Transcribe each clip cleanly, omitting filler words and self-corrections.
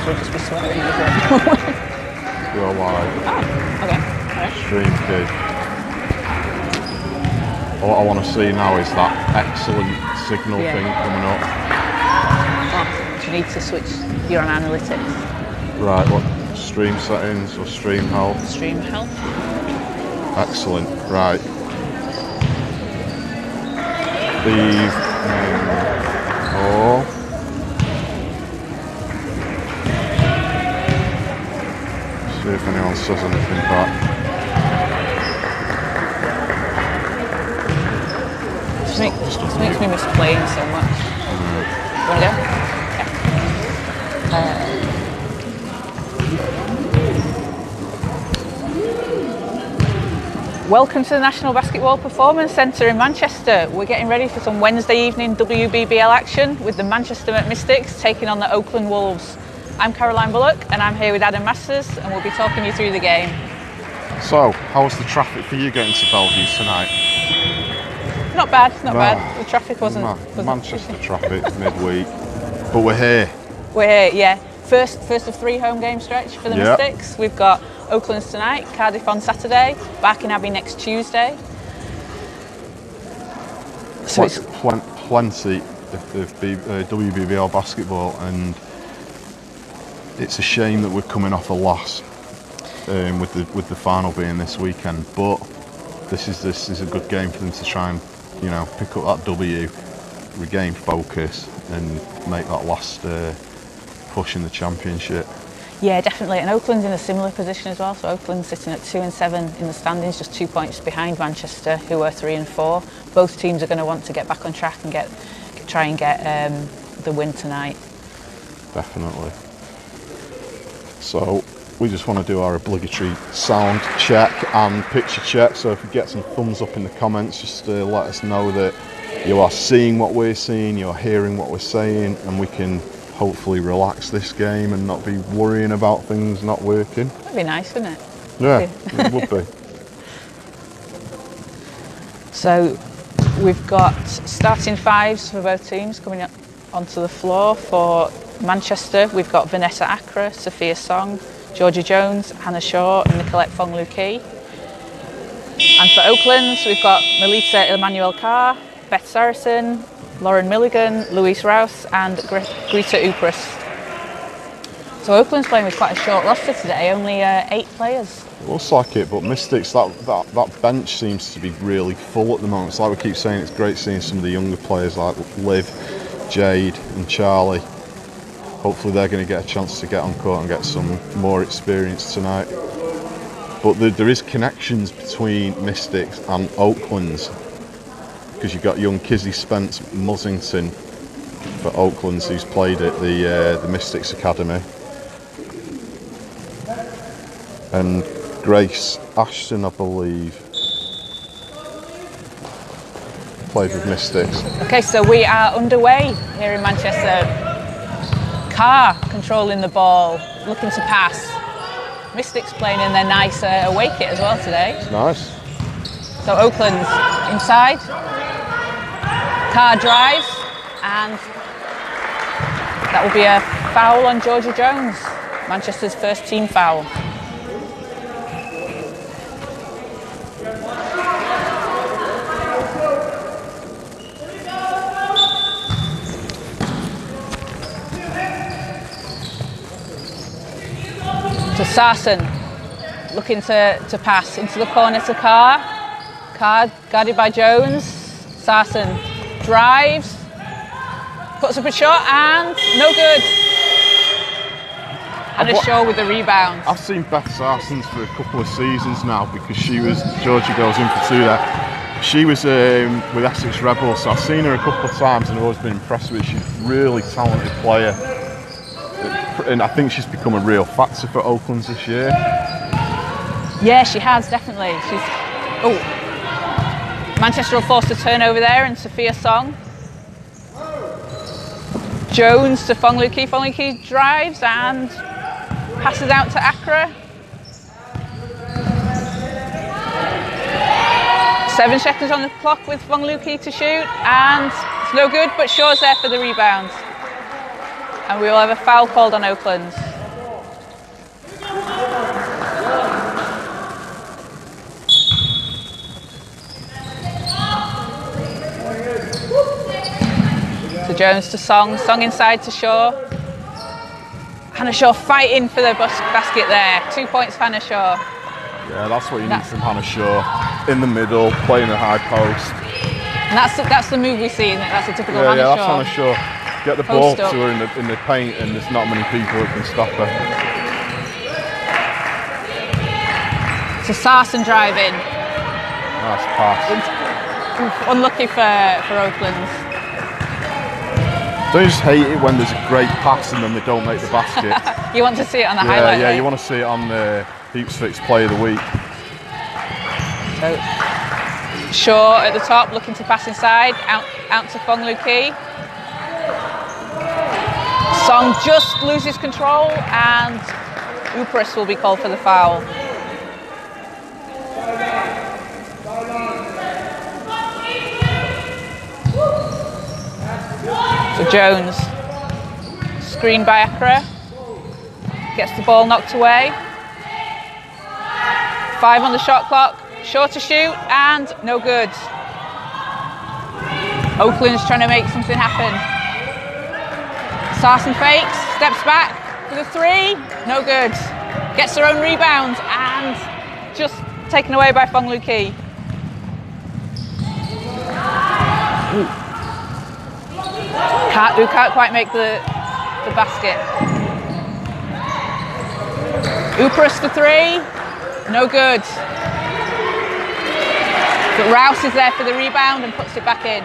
we'll just be swearing. You're live. Oh, okay. Right. Stream key. What I want to see now is that excellent signal thing coming up. Oh, you need to switch. You're on analytics. Right, what? Stream settings or stream health? Stream health. Excellent. Right. Steve. See if anyone says anything back. This makes me miss playing so much. You want to go? Yeah. Welcome to the National Basketball Performance Centre in Manchester. We're getting ready for some Wednesday evening WBBL action with the Manchester Mystics taking on the Oakland Wolves. I'm Caroline Bullock and I'm here with Adam Masters and we'll be talking you through the game. So, how was the traffic for you getting to Belle Vue tonight? Not bad, not bad. The traffic wasn't Manchester traffic midweek, but we're here. We're here, yeah. First of 3 home game stretch for the Mystics. We've got Oaklands tonight, Cardiff on Saturday, Barking Abbey next Tuesday. So it's plenty of WBBL basketball, and it's a shame that we're coming off a loss with the final being this weekend. But this is a good game for them to try and pick up that W, regain focus, and make that last push in the championship. Yeah, definitely. And Oakland's in a similar position as well. So Oakland's sitting at 2 and 7 in the standings, just 2 points behind Manchester, who are 3 and 4. Both teams are going to want to get back on track and try and get the win tonight. Definitely. So we just want to do our obligatory sound check and picture check. So if we get some thumbs up in the comments, just let us know that you are seeing what we're seeing, you're hearing what we're saying, and we can hopefully relax this game and not be worrying about things not working. That'd be nice, wouldn't it? Yeah, it would be. So we've got starting fives for both teams coming up onto the floor. For Manchester, we've got Vanessa Accra, Sophia Song, Georgia Jones, Hannah Shaw and Nicolette Fong-Lu-Ki. And for Oaklands, we've got Melita Emmanuel Carr, Beth Saracen, Lauren Milligan, Louise Rouse and Greta Upris. So Oakland's playing with quite a short roster today, only 8 players. It looks like it, but Mystics, that bench seems to be really full at the moment. It's like we keep saying, it's great seeing some of the younger players like Liv, Jade and Charlie. Hopefully they're going to get a chance to get on court and get some more experience tonight. But there is connections between Mystics and Oaklands, because you've got young Kizzy Spence Mussington for Oaklands, who's played at the Mystics Academy, and Grace Ashton, I believe, played with Mystics. Okay, so we are underway here in Manchester. Carr controlling the ball, looking to pass. Mystics playing in their nice away kit as well today. It's nice. So Oakland's inside. Carr drives, and that will be a foul on Georgia Jones, Manchester's first team foul. To Sarsen, looking to pass into the corner to Carr. Carr guarded by Jones. Sarsen drives, puts up a shot and no good. Hannah Shaw with the rebound. I've seen Beth Sarsens for a couple of seasons now, because Georgia goes in for 2 there. She was with Essex Rebels, so I've seen her a couple of times and I've always been impressed with her. She's a really talented player. And I think she's become a real factor for Oaklands this year. Yeah, she has, definitely. Manchester will force a turnover there, and Sophia Song. Jones to Fong-Lu-Ki. Fong-Lu-Ki drives and passes out to Accra. 7 seconds on the clock with Fong-Lu-Ki to shoot, and it's no good, but Shaw's there for the rebound. And we will have a foul called on Oakland. Jones to Song, Song inside to Shaw. Hannah Shaw fighting for the basket there. 2 points for Hannah Shaw. Yeah, that's what you need from Hannah Shaw. In the middle, playing a high post. And that's the move we see, isn't it? That's a typical Hannah Shaw. Yeah, that's Hannah Shaw. Get the ball to her in the paint, and there's not many people who can stop her. So Sarson driving. Nice pass. Unlucky for Oaklands. Don't you just hate it when there's a great pass and then they don't make the basket? You want to see it on the highlight. Yeah, you want to see it on the Heaps Fix Play of the Week. So Shaw at the top, looking to pass inside, out to Fong Lu Ki. Song just loses control, and Upris will be called for the foul. So Jones, screened by Accra, gets the ball knocked away. 5 on the shot clock, Shaw to shoot, and no good. Oakland's trying to make something happen. Sarson fakes, steps back for the 3, no good. Gets her own rebound, and just taken away by Fong Lu Ki. Who can't quite make the basket. Upris for 3, no good. But Rouse is there for the rebound and puts it back in.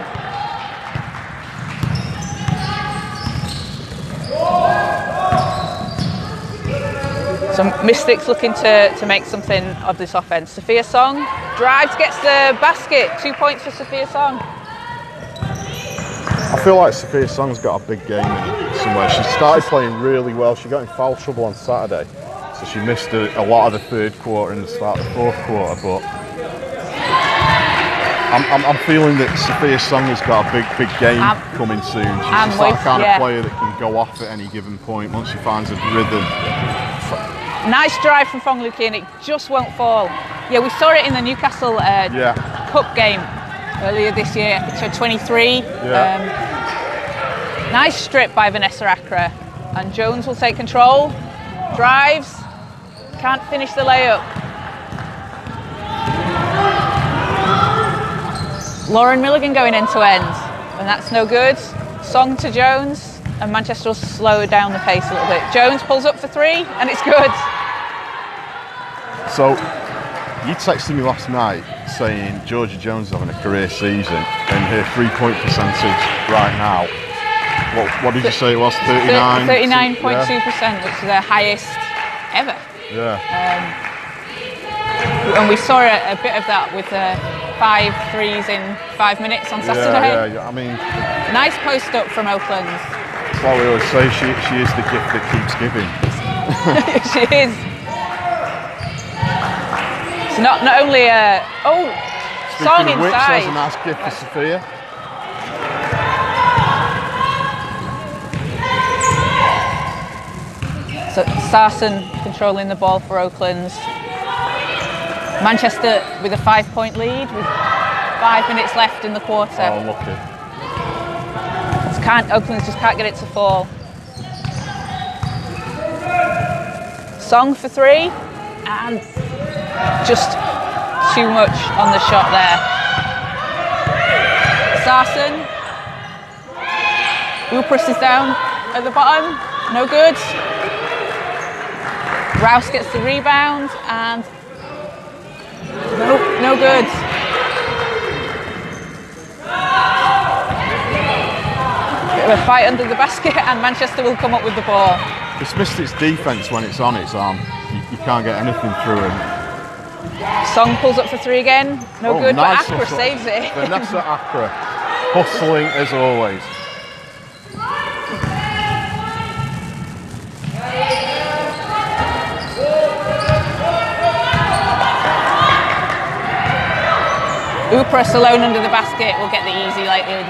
So Mystics looking to make something of this offense. Sophia Song drives, gets the basket. 2 points for Sophia Song. I feel like Sophia Song's got a big game in her somewhere. She started playing really well. She got in foul trouble on Saturday, so she missed a lot of the third quarter and the start of the fourth quarter. But I'm feeling that Sophia Song has got a big game coming soon. She's just that kind of player that can go off at any given point once she finds a rhythm. Nice drive from Fong Lu Ki, and it just won't fall. Yeah, we saw it in the Newcastle Cup game earlier this year, episode 23. Nice strip by Vanessa Accra, and Jones will take control, drives, can't finish the layup. Lauren Milligan going end to end, and that's no good. Song to Jones, and Manchester will slow down the pace a little bit. Jones pulls up for 3, and it's good. So, you texted me last night saying Georgia Jones is having a career season, and her 3-point percentage right now, what did you say it was? 39.2%, which is the highest ever. Yeah. And we saw a bit of that with 5 threes in 5 minutes on Saturday. Yeah. I mean, nice post up from Oaklands. That's what we always say. She is the gift that keeps giving. She is. It's not only a Song Speaking of which, inside. there's a nice gift for Sophia. So Sarson controlling the ball for Oaklands. Manchester with a 5-point lead with 5 minutes left in the quarter. Oh, lucky. Oaklands just can't get it to fall. Song for 3, and just too much on the shot there. Sarson. Upris is down at the bottom, no good. Rouse gets the rebound, and no good. Bit of a fight under the basket, and Manchester will come up with the ball. It's Mystics' defence when it's on. You can't get anything through him. Song pulls up for 3 again, no good, nice, but Accra saves it. Vanessa Accra, hustling as always. Upris alone under the basket will get the easy light in.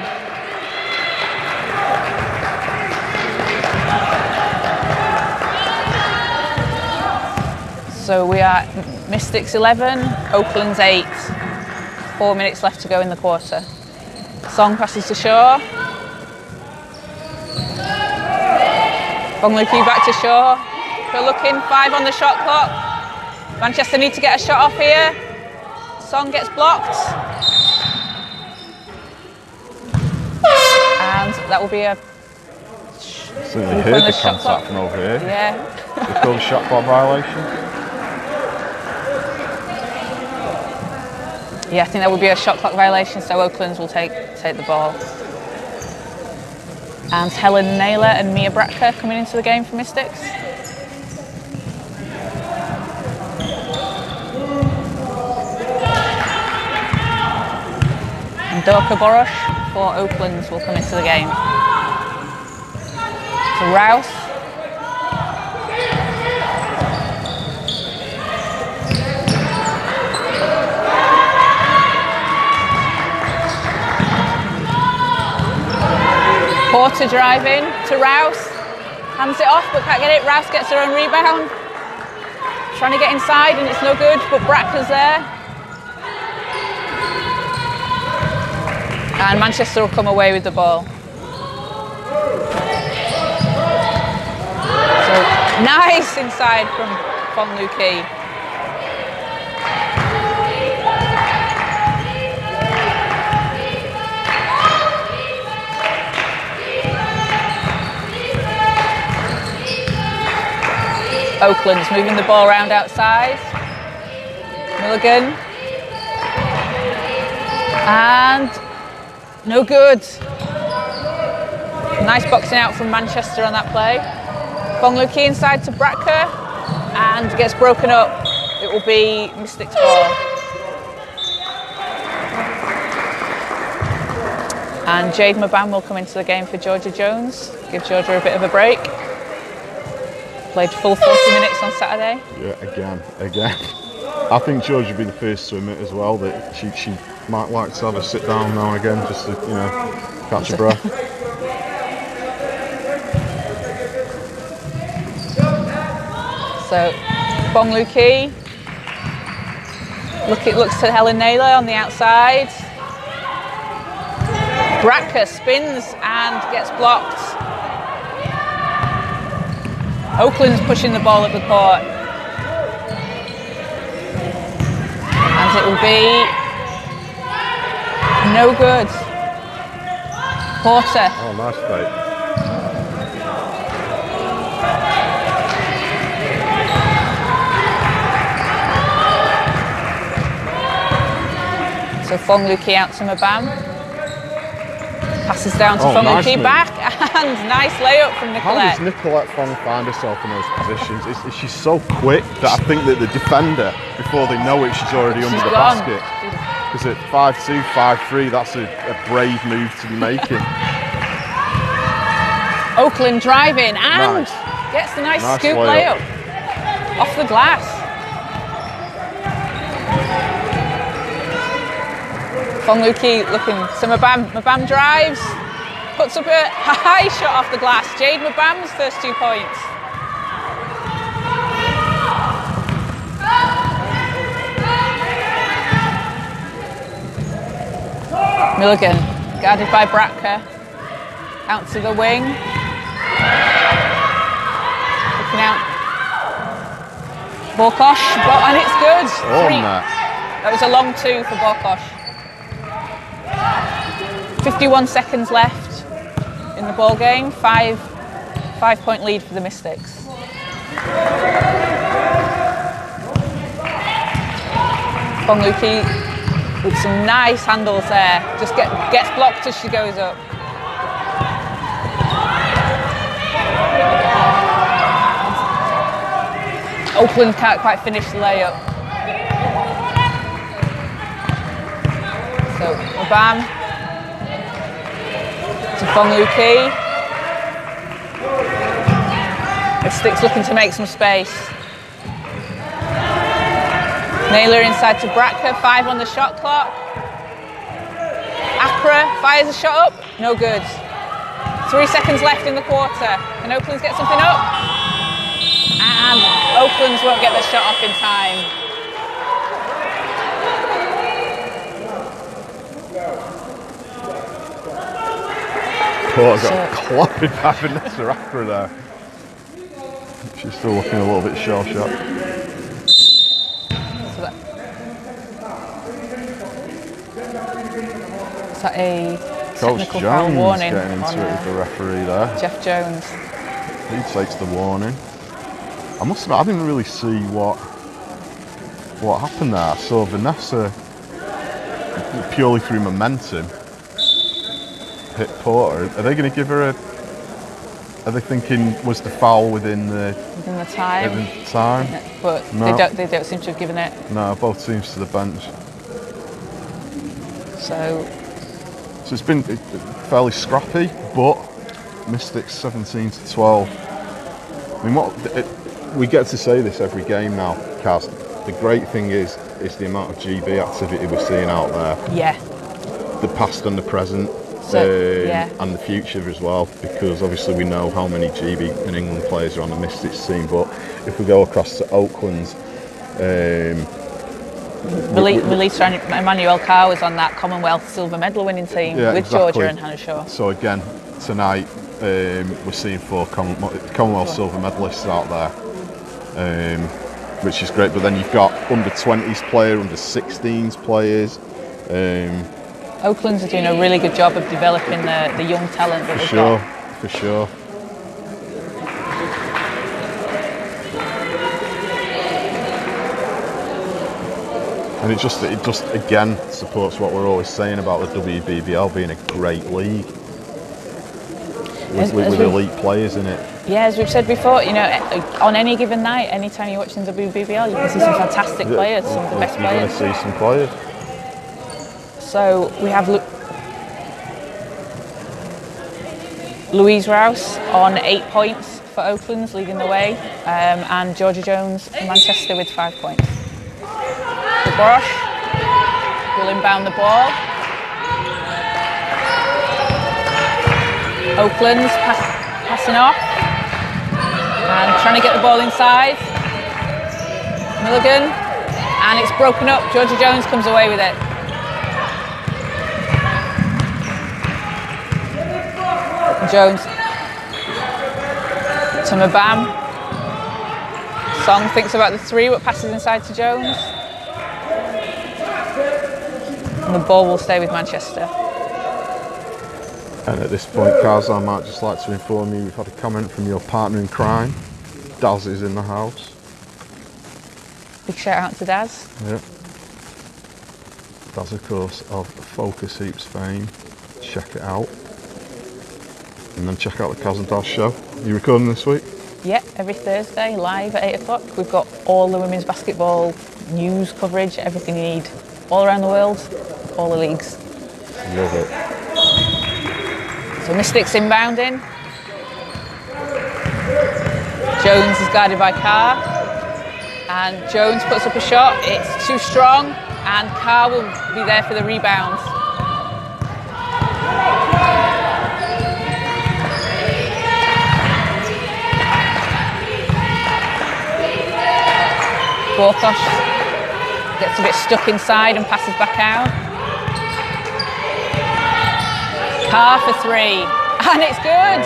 So we are Mystics 11, Oaklands 8. 4 minutes left to go in the quarter. Song passes to Shaw. Bongluki back to Shaw. Good looking, 5 on the shot clock. Manchester need to get a shot off here. Song gets blocked. And that will be a... Certainly heard the contact from over here. Yeah. They call the shot clock violation. Yeah, I think that would be a shot clock violation, so Oaklands will take the ball. And Helen Naylor and Mia Bratka coming into the game for Mystics. And Dorka Borosh for Oaklands will come into the game. So Rouse. Porter driving to Rouse. Hands it off but can't get it. Rouse gets her own rebound. Trying to get inside and it's no good, but Bratka's there. And Manchester will come away with the ball. So nice inside from Bongluki. Oakland's moving the ball around outside. Milligan. And no good. Nice boxing out from Manchester on that play. Bongluki inside to Bratka and gets broken up. It will be Mystics ball. And Jade Mabam will come into the game for Georgia Jones. Give Georgia a bit of a break. Played full 40 minutes on Saturday. Yeah, again. I think George would be the first to admit as well that she might like to have a sit down now and again just to, catch her breath. So, Bongluki looks to Helen Naylor on the outside. Bratka spins and gets blocked. Oakland's pushing the ball up the court. And it will be no good. Porter. Oh, nice play. So Bongluki out to Mabam. Passes down to Bongluki back, and nice layup from Nicolette. How does Nicolette Fong find herself in those positions? She's so quick that I think that the defender, before they know it, she's already under the basket. Because at 5'2", 5'3", that's a brave move to be making. Oakland driving and gets the nice scoop layup off the glass. Bongluki looking to Mabam drives, puts up a high shot off the glass. Jade Mabam's first 2 points. Milligan, guarded by Bratka, out to the wing. Looking out. Borkosh, and it's good. That was a long 2 for Borkosh. 51 seconds left in the ball game. 5-point lead for the Mystics. Bongluki with some nice handles there. Just gets blocked as she goes up. Oakland can't quite finish the layup. So Mabam to Bongluki. Mystics looking to make some space. Naylor inside to Bratka, 5 on the shot clock. Accra fires a shot up, no good. 3 seconds left in the quarter. Can Oaklands get something up? And Oaklands won't get the shot off in time. Oh, I got clobbered by Vanessa Accra there. She's still looking a little bit shell-shocked. So is that a Coach technical foul Jones warning getting into it with the referee there. Jeff Jones? He takes the warning. I must admit, I didn't really see what happened there. So Vanessa, purely through momentum, hit Porter. Are they going to give her a? Are they thinking was the foul within the time? But no. They don't seem to have given it. No, both teams to the bench. So it's been fairly scrappy, but Mystics 17-12. I mean, we get to say this every game now, Kaz. The great thing is the amount of GB activity we're seeing out there. Yeah. The past and the present, and the future as well, because obviously we know how many GB and England players are on the Mystics team. But if we go across to Oaklands, Melissa Emmanuel Carr was on that Commonwealth silver medal winning team with exactly. Georgia and Hannah Shaw. So again, tonight we're seeing 4 Commonwealth silver medalists out there, which is great. But then you've got under 20s player, under 16s players. Oaklands are doing a really good job of developing the young talent that they've got. For sure. And it just again supports what we're always saying about the WBBL being a great league with elite players in it. Yeah, as we've said before, on any given night, anytime you're watching WBBL, you can see some fantastic players, some of the best players. You're going to see some players. So we have Louise Rouse on 8 points for Oaklands, leading the way, and Georgia Jones from Manchester with 5 points. The Bosch will inbound the ball. Oaklands passing off and trying to get the ball inside. Milligan, and it's broken up. Georgia Jones comes away with it. Jones to Mabam. Song thinks about the 3, but passes inside to Jones. And the ball will stay with Manchester. And at this point, Kaz, I might just like to inform you we've had a comment from your partner in crime. Daz is in the house. Big shout out to Daz. Yeah. Daz, of course, of Focus Heaps fame. Check it out. And then check out the Kaz and Daz show. Are you recording this week? Yeah, every Thursday, live at 8 o'clock. We've got all the women's basketball news coverage, everything you need, all around the world, all the leagues. Love it. So Mystics inbounding. Jones is guarded by Carr. And Jones puts up a shot. It's too strong, and Carr will be there for the rebound. Borkosh gets a bit stuck inside and passes back out. Carr for 3, and it's good.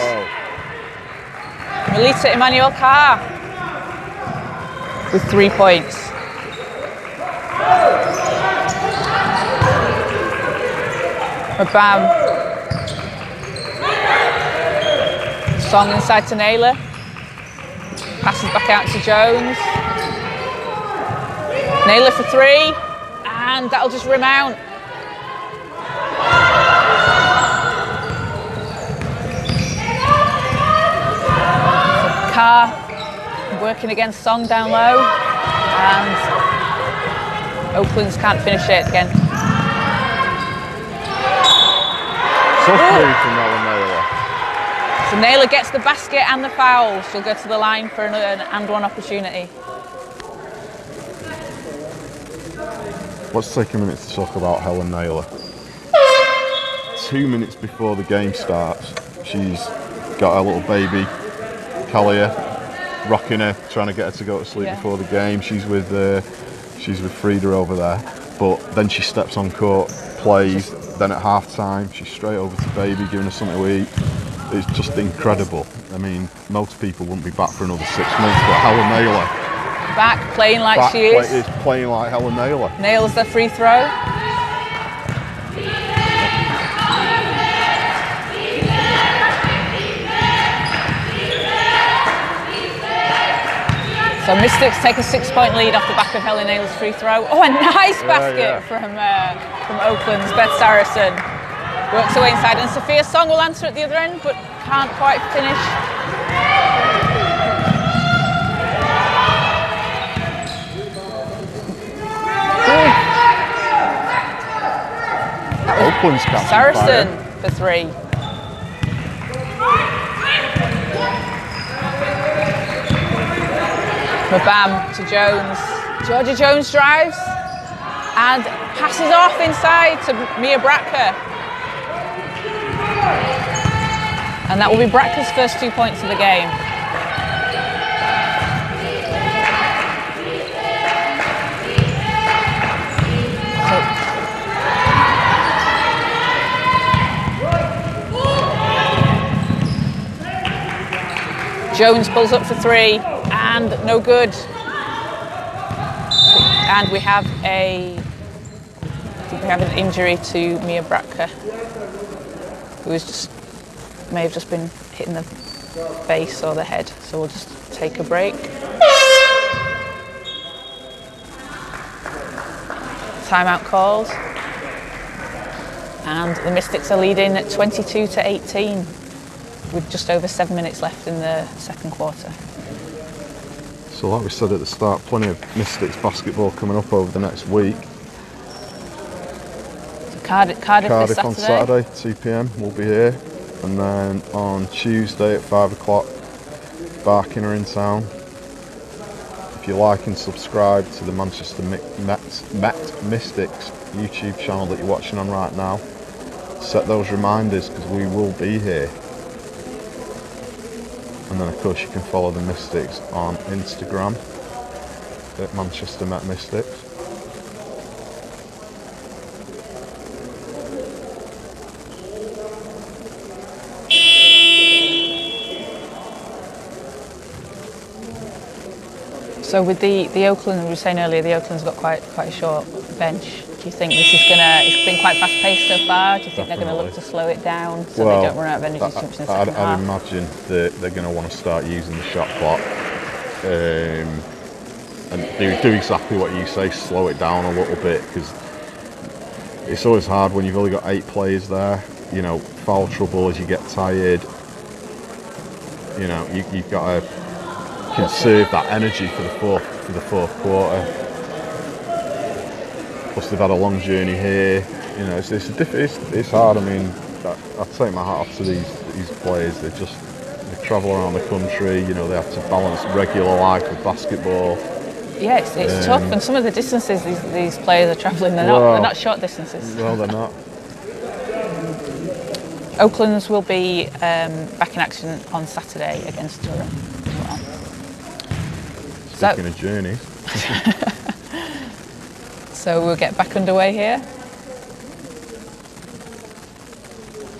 Melissa Emmanuel Carr with 3 points. Bam. Song inside to Naylor. Passes back out to Jones. Naylor for 3, and that'll just rim out. So Carr working against Song down low, and Oaklands can't finish it again. Tough move from Naylor. So Naylor gets the basket and the foul. She'll go to the line for an and one opportunity. Let's take a minute to talk about Helen Naylor. 2 minutes before the game starts, she's got her little baby, Kalia, rocking her, trying to get her to go to sleep before the game. She's with Frida over there, but then she steps on court, plays. Then at half time, she's straight over to baby, giving her something to eat. It's just incredible. I mean, most people wouldn't be back for another 6 months, but Helen Naylor. Back playing like she is. Playing like Helen Naylor. Nails the free throw. So Mystics take a 6-point lead off the back of Helen Naylor's free throw. Oh, a nice basket from Oaklands. Beth Saracen works away inside, and Sophia Song will answer at the other end, but can't quite finish. Oakland's catching Saracen fire. for 3. Bam to Jones. Georgia Jones drives and passes off inside to Mia Bracker. And that will be Bracker's first 2 points of the game. Jones pulls up for 3 and no good. And we have an injury to Mia Bracker, who may have just been hitting the face or the head. So we'll just take a break. Timeout called. And the Mystics are leading at 22-18 with just over 7 minutes left in the second quarter. So like we said at the start, plenty of Mystics basketball coming up over the next week. So Cardiff on Saturday, 2 p.m. we'll be here. And then on Tuesday at 5 o'clock, Barking are in town. If you like and subscribe to the Manchester Mystics YouTube channel that you're watching on right now, set those reminders because we will be here. And then of course you can follow the Mystics on Instagram at Manchester Met Mystics. So with the Oakland, we were saying earlier, the Oakland's got quite a short bench. Do you think this is it's been quite fast paced so far? Do you think they're going to look to slow it down so they don't run out of energy too much in the second half? I'd imagine that they're going to want to start using the shot clock and do exactly what you say, slow it down a little bit, because it's always hard when you've only got 8 players there. You know, foul trouble as you get tired. You know, you've got to conserve that energy for the fourth quarter. Plus they've had a long journey here. You know, it's hard. I mean, I take my hat off to these players. They travel around the country. You know, they have to balance regular life with basketball. Yeah, it's tough, and some of the distances these players are travelling, they're not short distances. No, they're not. Oaklands will be back in action on Saturday against Durham. Speaking of journeys. So we'll get back underway here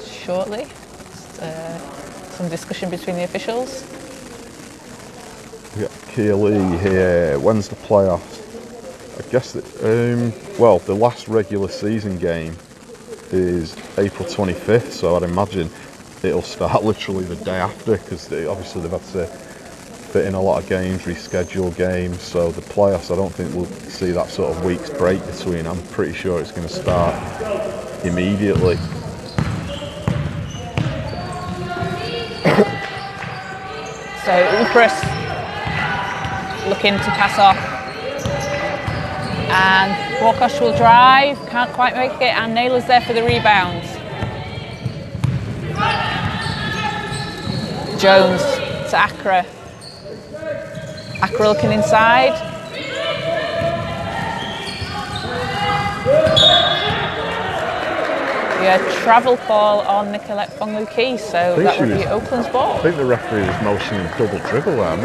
shortly. Some discussion between the officials. We've got Keighley here. When's the playoffs? I guess that, the last regular season game is April 25th, so I'd imagine it'll start literally the day after, because obviously they've had to fit in a lot of games, reschedule games, so the playoffs, I don't think we'll see that sort of week's break between. I'm pretty sure it's going to start immediately. So Upras looking to pass off, and Warkosh will drive, can't quite make it, and Naylor's there for the rebound. Jones to Accra. Accra looking inside. Yeah, travel call on Nicolette Fonglu-Key, so that would be Oakland's ball. I think the referee was motioning double dribble there.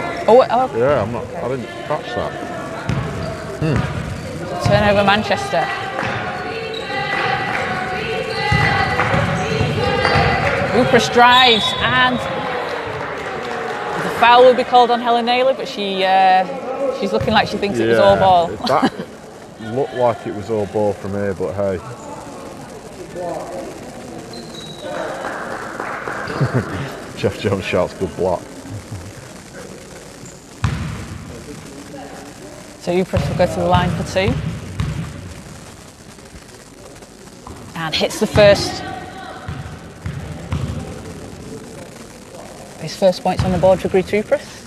Yeah, I'm not. Okay. I didn't catch that. Turnover Manchester. Upras drives and foul will be called on Helen Naylor, but she's looking like she thinks it was all ball. That looked like it was all ball from here, but hey. Jeff Jones shouts good block. So Upris will go to the line for 2. And hits the first. His first points on the board for Greet Upris.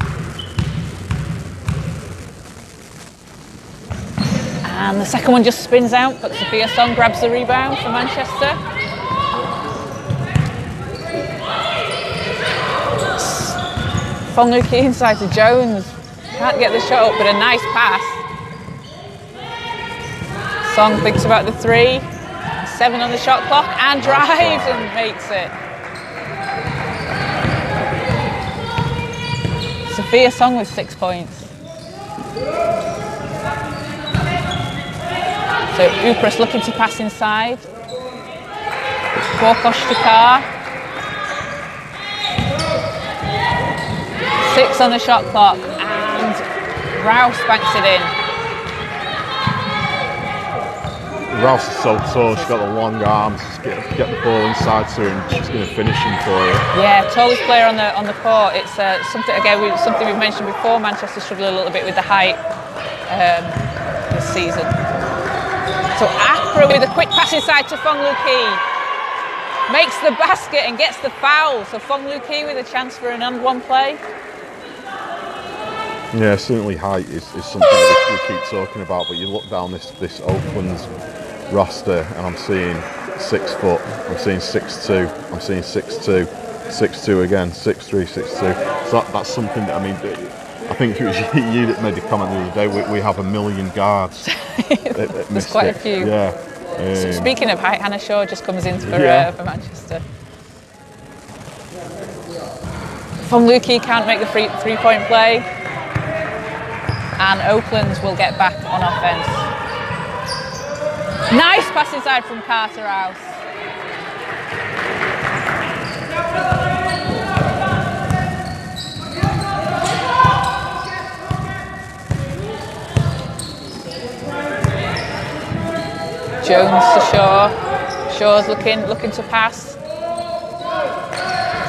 And the second one just spins out, but Sophia Song grabs the rebound for Manchester. Fong Lu Ki inside to Jones. Can't get the shot up, but a nice pass. Song thinks about the 3. 7 on the shot clock and drives and makes it. Sophia Song with 6 points. So Upris looking to pass inside. Kwokosh to Carr. 6 on the shot clock and Rouse banks it in. Rouse is so tall, she's got the long arms, just get the ball inside to her and she's going to finish him for you. Yeah, tallest player on the court. It's something we've mentioned before. Manchester struggled a little bit with the height this season. So Accra with a quick pass inside to Fong Lu Ki. Makes the basket and gets the foul. So Fong Lu Ki with a chance for an and 1 play. Yeah, certainly height is something we keep talking about, but you look down this Oaklands roster and I'm seeing 6 foot, I'm seeing 6'2", I'm seeing 6'2", 6'2" again, 6'3", 6'2". So that's something that, I mean, I think it was you that made the comment the other day, we have 1 million guards. There's quite a few. Yeah. Speaking of height, Hannah Shaw just comes in for Manchester. Fong Lu Ki can't make the three-point play. And Oaklands will get back on offense. Nice pass inside from Carter House. Jones to Shaw. Shaw's looking to pass.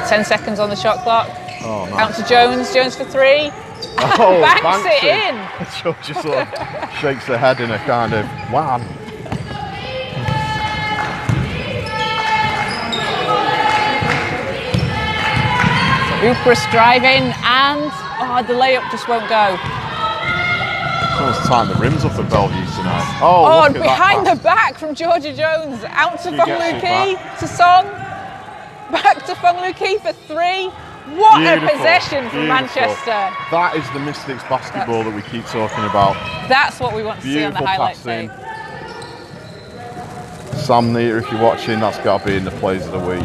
10 seconds on the shot clock. Oh, nice. Out to Jones. Jones for 3. Oh, banks it in. She sort of shakes her head in a kind of wow. Upris driving and the layup just won't go. Someone's tying the rims off the Belle Vue tonight. Oh, look at behind that the back from Georgia Jones. Out to She Fong gets Lu it Ki back. to Song. Back to Fong Lu Ki for 3. What Beautiful, a possession from beautiful. Manchester. That is the Mystics basketball that we keep talking about. That's what we want to see on the highlight passing. tape. Sam Neater, if you're watching, that's got to be in the plays of the week.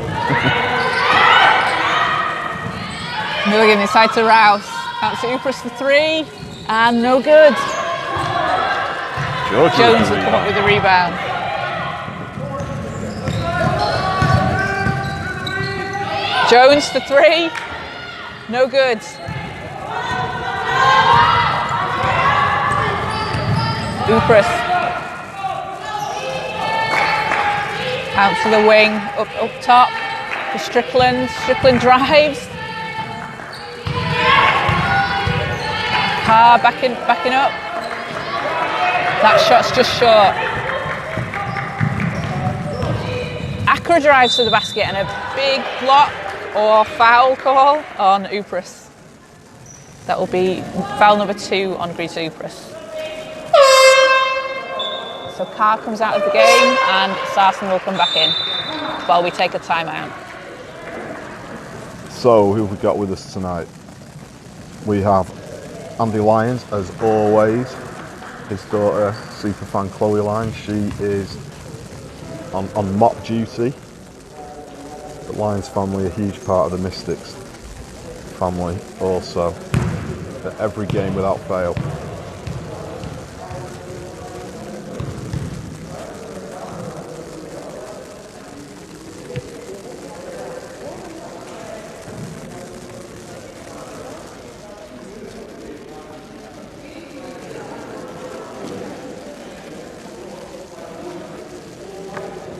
Milligan inside to Rouse. Out to Upris for 3. And no good. Jones will come up with the rebound. Jones for 3. No good. Upris. Out to the wing, up top for Strickland. Strickland drives. Carr backing up. That shot's just short. Accra drives to the basket and a big block or foul call on Upris. That will be foul number 2 on Greet Upris. So Carr comes out of the game and Sarson will come back in while we take a timeout. So who have we got with us tonight? We have Andy Lyons, as always. His daughter, superfan Chloe Lyons, she is on mop duty. The Lyons family, a huge part of the Mystics family also. At every game without fail.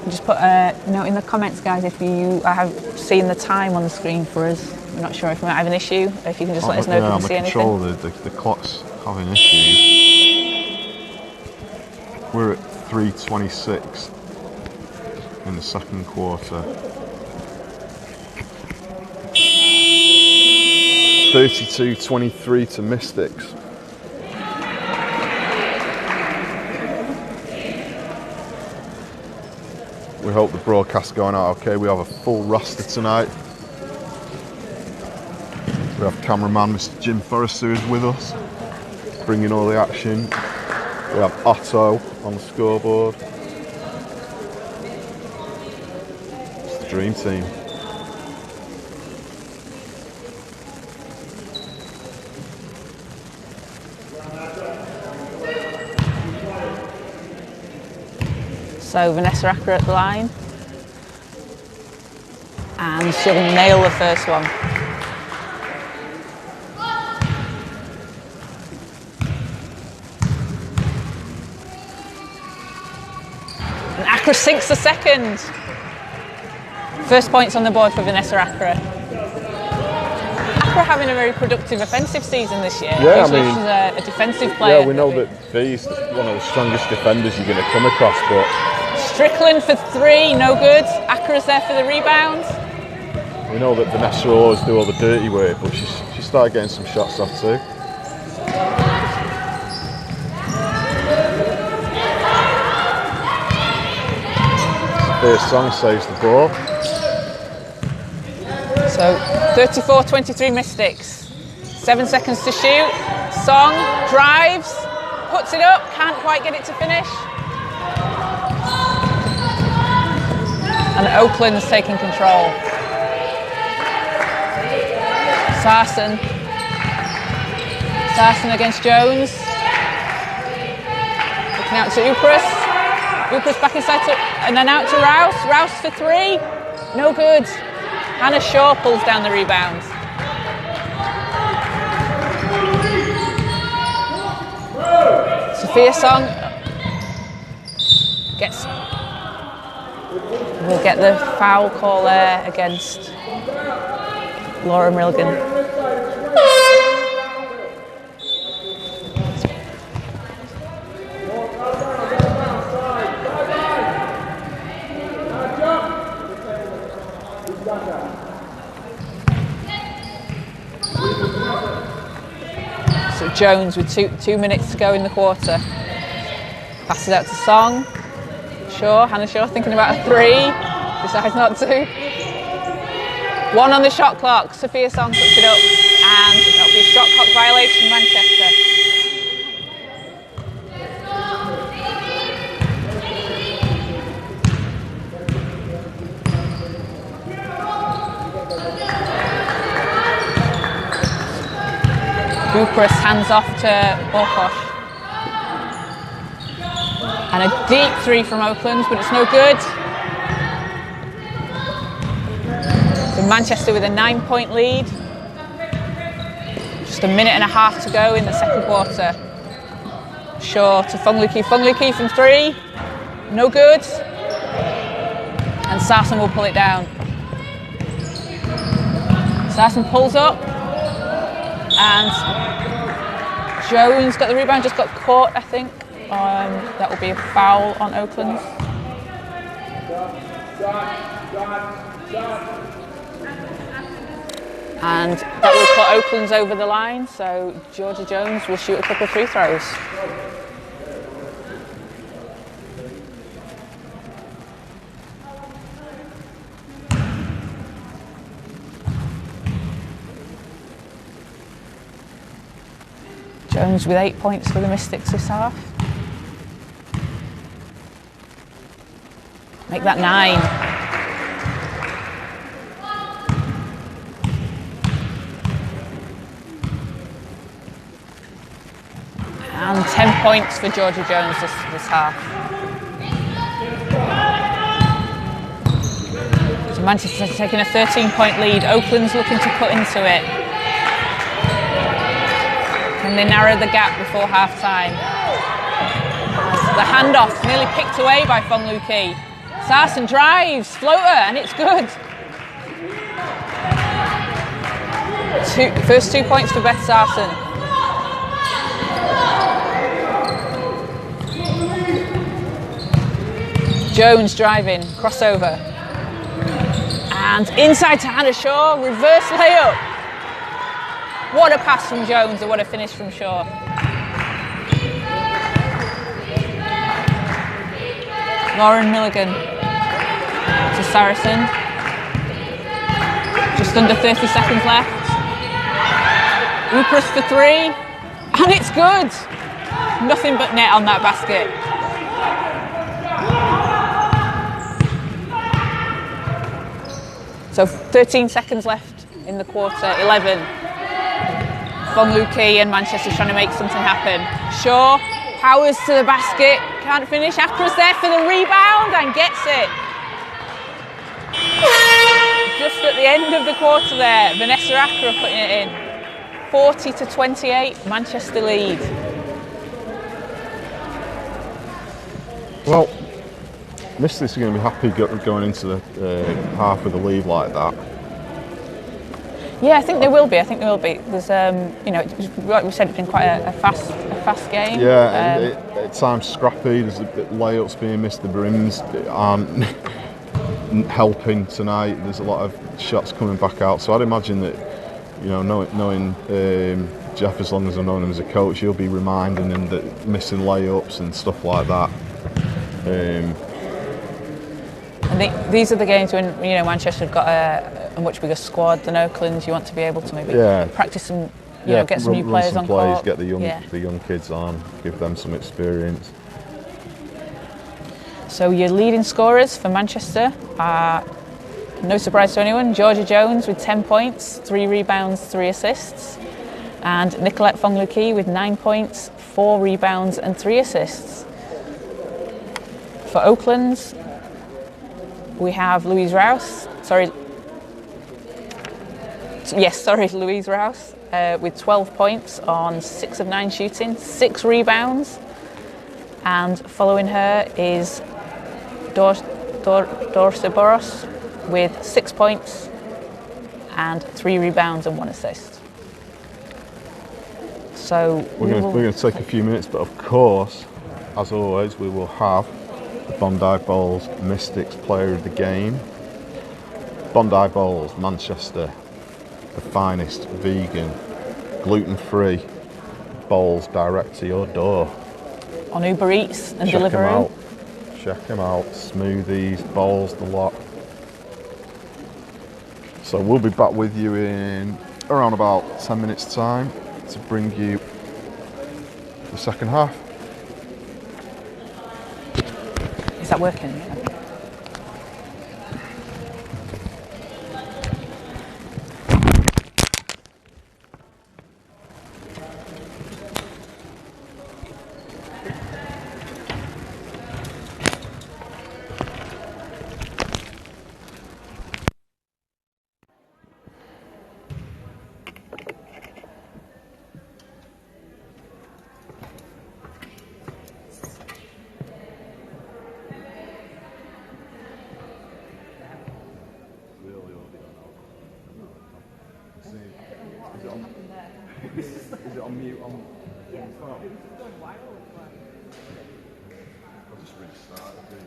Just put a note in the comments, guys, if you have seen the time on the screen for us. We're not sure if we might have an issue. If you can just let us know if you can see anything. The clock's having issues. We're at 3:26 in the second quarter. 32-23 to Mystics. We hope the broadcast's going out okay. We have a full roster tonight. We have cameraman Mr. Jim Forrester is with us, bringing all the action. We have Otto on the scoreboard. It's the dream team. So Vanessa Acker at the line, and she'll nail the first one. And Acker sinks the second. First points on the board for Vanessa Acker. Acker having a very productive offensive season this year. Yeah, usually she's a defensive player. Yeah, we know that V's one of the strongest defenders you're going to come across, but Strickland for three, no good. Acker's there for the rebound. we know that Vanessa will always do all the dirty work, but she started getting some shots off too. First Song saves the ball. So 34-23 Mystics. 7 seconds to shoot. Song drives, puts it up, can't quite get it to finish. And Oakland's taking control. Sarson against Jones. Looking out to Upras. Upras back inside and then out to Rouse. Rouse for three. No good. Hannah Shaw pulls down the rebound. Sophia Song will get the foul call there against Laura Milligan. So Jones with two minutes to go in the quarter. Passes out to Song. Hannah Shaw thinking about a three. Decides not to. One on the shot clock. Sophia Song puts it up. And that'll be a shot clock violation, Manchester. Upras hands off to Borkosh. And a deep three from Oaklands, but it's no good. So Manchester with a 9-point lead. Just a minute and a half to go in the second quarter. Shaw to Fungluki. Fungluki from three. No good. And Sarson will pull it down. Sarson pulls up. And Jones got the rebound, just got caught, I think. That will be a foul on Oaklands. And that will put Oaklands over the line, so Georgia Jones will shoot a couple of free throws. Jones with 8 points for the Mystics this half. Make that 9. And 10 points for Georgia Jones this half. So Manchester taking a 13-point lead. Oakland's looking to cut into it. Can they narrow the gap before half-time? The handoff nearly picked away by Fongluki. Sarsen drives, floater, and it's good. First 2 points for Beth Sarsen. Jones driving, crossover. And inside to Hannah Shaw, reverse layup. What a pass from Jones and what a finish from Shaw. Lauren Milligan to Saracen. Just under 30 seconds left. Upras for three, and it's good. Nothing but net on that basket. So 13 seconds left in the quarter, 11. Fong Lu Ki and Manchester trying to make something happen. Shaw powers to the basket, can't finish. Acra's there for the rebound and gets it. Just at the end of the quarter there, Vanessa Acra putting it in. 40-28, Manchester lead. Well, Mystics are going to be happy going into the half with the lead like that. Yeah, I think they will be. There's, like we said, it's been quite a fast game. Yeah, at times scrappy. There's a bit layups being missed. The brims aren't helping tonight. There's a lot of shots coming back out. So I'd imagine that, knowing Jeff, as long as I've known him as a coach, he'll be reminding him that missing layups and stuff like that. I think these are the games when Manchester have got a much bigger squad than Oaklands. You want to be able to maybe practice some, get some new players on court. Get the young kids on, give them some experience. So your leading scorers for Manchester are, no surprise to anyone, Georgia Jones with 10 points, 3 rebounds, 3 assists, and Nicolette Fong Lu Ki with 9 points, 4 rebounds and 3 assists. For Oaklands, we have Louise Rouse with 12 points on 6 of 9 shooting, 6 rebounds, and following her is Dorce Boros with 6 points and 3 rebounds and 1 assist. So we're going to take a few minutes, but of course, as always, we will have the Bondi Bowls Mystics Player of the Game. Bondi Bowls, Manchester, the finest vegan, gluten-free bowls direct to your door. On Uber Eats and Deliveroo. Check them out. Smoothies, bowls, the lot. So we'll be back with you in around about 10 minutes time to bring you the second half. Is that working? Is it on mute on the phone? I'll just restart it.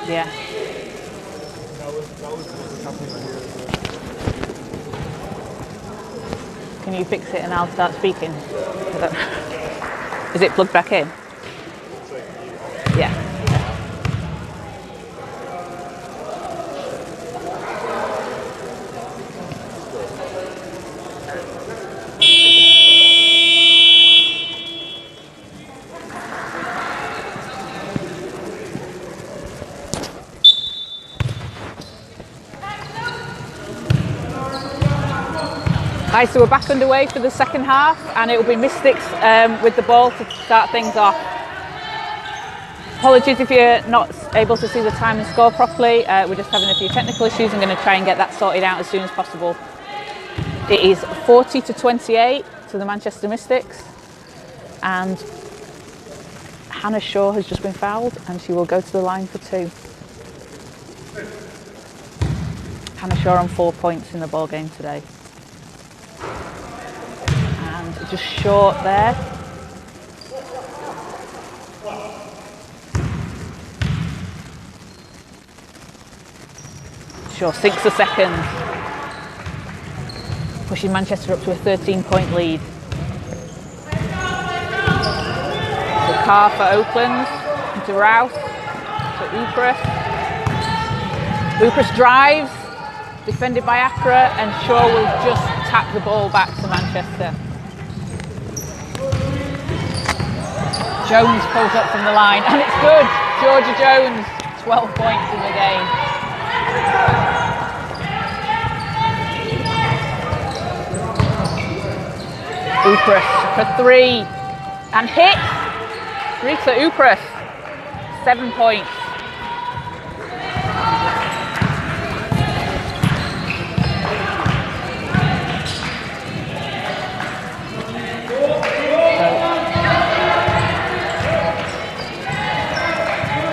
Yeah. Can you fix it and I'll start speaking? Is it plugged back in? Yeah. Right, so we're back underway for the second half, and it will be Mystics with the ball to start things off. Apologies if you're not able to see the time and score properly. We're just having a few technical issues. I'm going to try and get that sorted out as soon as possible. It is 40-28 to the Manchester Mystics, and Hannah Shaw has just been fouled, and she will go to the line for 2. Hannah Shaw on 4 points in the ball game today. Just short there. Sure, 6 a second. Pushing Manchester up to a 13-point lead. So Carr for Oaklands, into Rouse, to Upras. Upras drives, defended by Accra, and Shaw will just tap the ball back to Manchester. Jones pulls up from the line, and it's good. Georgia Jones, 12 points in the game. Upras for 3, and hit. Rita Upras, 7 points.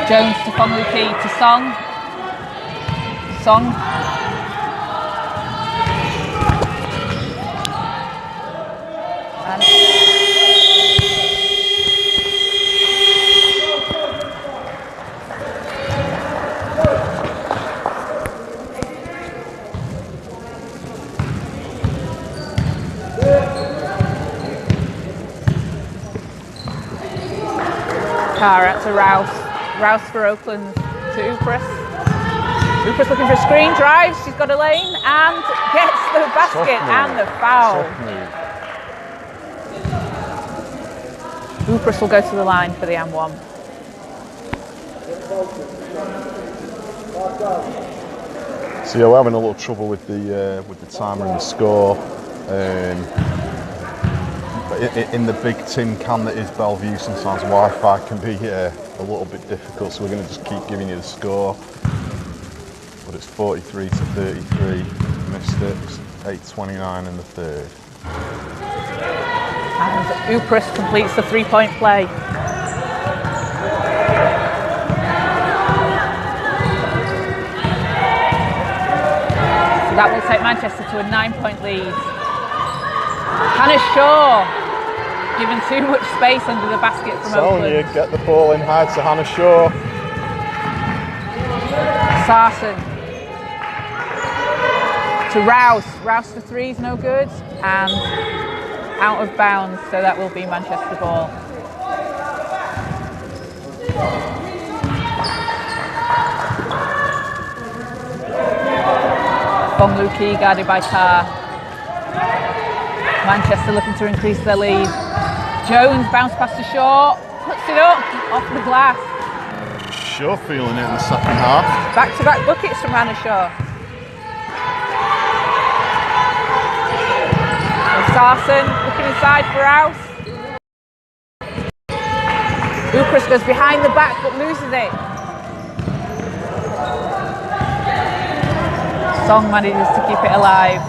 Jones to Fongluki to Song. Song. And Cara to Rouse. Rouse for Oaklands to Upras. Upras looking for a screen, drives, she's got a lane and gets the basket and the foul. Upras will go to the line for the and 1. So yeah, we're having a little trouble with the timer and the score. In the big tin can that is Belle Vue, sometimes Wi-Fi can be a little bit difficult, so we're going to just keep giving you the score. But it's 43-33, Mystics, 8:29 in the third. And Upras completes the 3-point play. So that will take Manchester to a 9-point lead. Hannah Shaw, given too much space under the basket from Oakland. You get the ball in high to Hannah Shaw. Sarson to Rouse. Rouse for 3 is no good, and out of bounds, so that will be Manchester ball. Fongluki guarded by Carr. Manchester looking to increase their lead. Jones bounce past to Shaw, puts it up off the glass. Shaw feeling it in the second half. Back-to-back buckets from Hannah Shaw. Sarsen looking inside for House. Ukras goes behind the back but loses it. Song manages to keep it alive.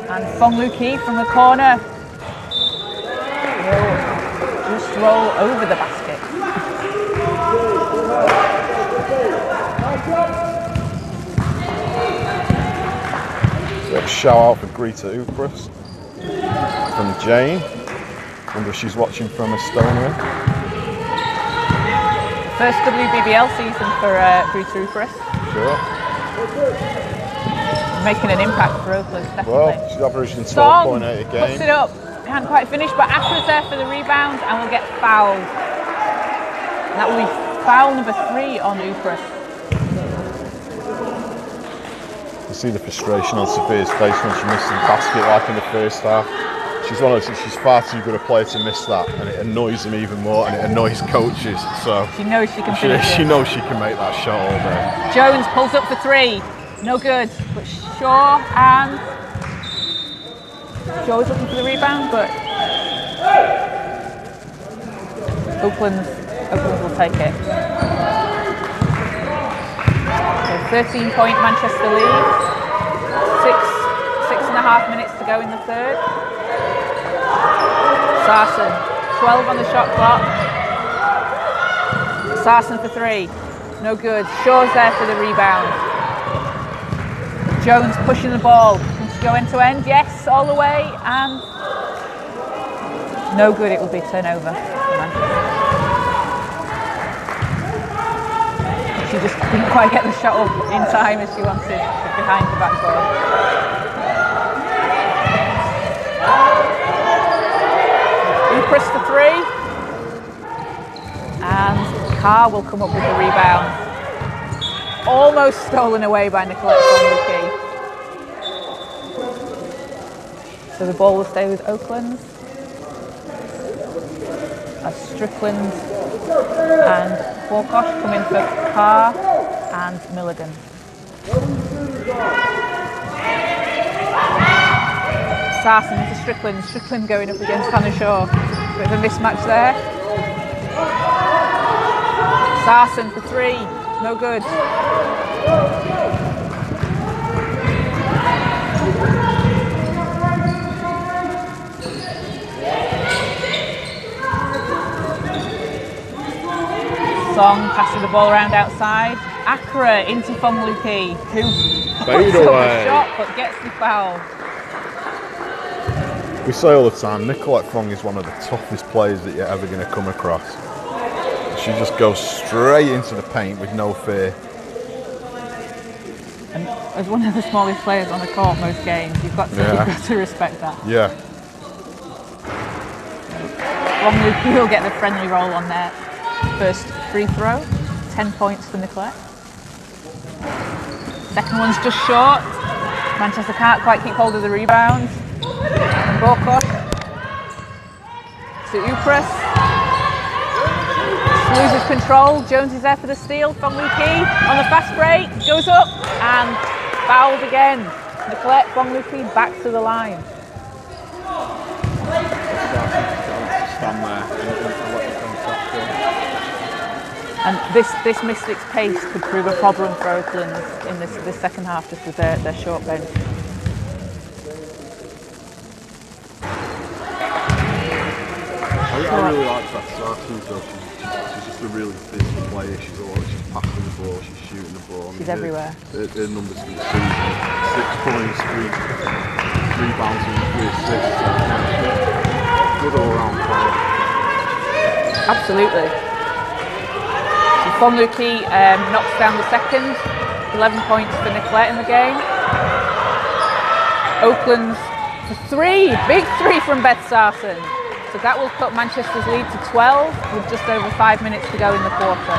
And Fong Lu Ki from the corner will just roll over the basket. So a shout out for Greta Ukras from Jane. Wonder if she's watching from Estonia. First WBBL season for Greta Ukras. Sure. Making an impact for Oaklands, definitely. Well, she's averaging 12.8 a game. Puts it up. Can't quite finish, but Akra's there for the rebound and will get fouled. And that will be foul number 3 on Ukras. You see the frustration on Sophia's face when she missed the basket like in the first half. She's far too good a player to miss that, and it annoys them even more, and it annoys coaches. So she knows she can finish it. She knows she can make that shot all day. Jones pulls up for 3. No good. But Shaw and Shaw's looking for the rebound, but Oaklands will take it. So 13-point Manchester lead. 6.5 minutes to go in the third. Sarsen, 12 on the shot clock. Sarsen for 3. No good. Shaw's there for the rebound. Jones pushing the ball. Can she go end to end? Yes, all the way, and no good. It will be turnover for Manchester. She just didn't quite get the shot up in time as she wanted behind the backboard. Ukras for 3, and Carr will come up with the rebound. Almost stolen away by Nicolette Fong Lu Ki. So the ball will stay with Oaklands. As Strickland and Walkosh come in for Carr and Milligan. Sarsen into Strickland. Strickland going up against Hannah Shaw. Bit of a mismatch there. Sarsen for 3. No good. Song passing the ball around outside. Akra into Fong Lu Ki, who puts up a shot but gets the foul. We say all the time, Nicolette Fong is one of the toughest players that you're ever going to come across. She just goes straight into the paint with no fear. And as one of the smallest players on the court most games, you've got to respect that. Yeah. Fong Lu Ki will get the friendly roll on their first free throw. 10 points for Nicolette. Second one's just short. Manchester can't quite keep hold of the rebound. And Borkosh to Ukras. Loses control. Jones is there for the steal. Fong Lu Ki on the fast break. Goes up and fouled again. Nicolette Fong Lu Ki back to the line. Stand there and let the contact go. And this Mystics pace could prove a problem for Oaklands in this second half, just with their short bench. I really like that Sarsen though. She's just a really physical player. She's passing the ball, she's shooting the ball. She's everywhere. Her numbers for the season: 6 points, 3 rebounds, and 3 assists. Good all-round player. Absolutely. So Fong Lu Ki knocks down the second. 11 points for Nicolette in the game. Oaklands for 3. Big 3 from Beth Sarsen. So that will cut Manchester's lead to 12 with just over 5 minutes to go in the quarter.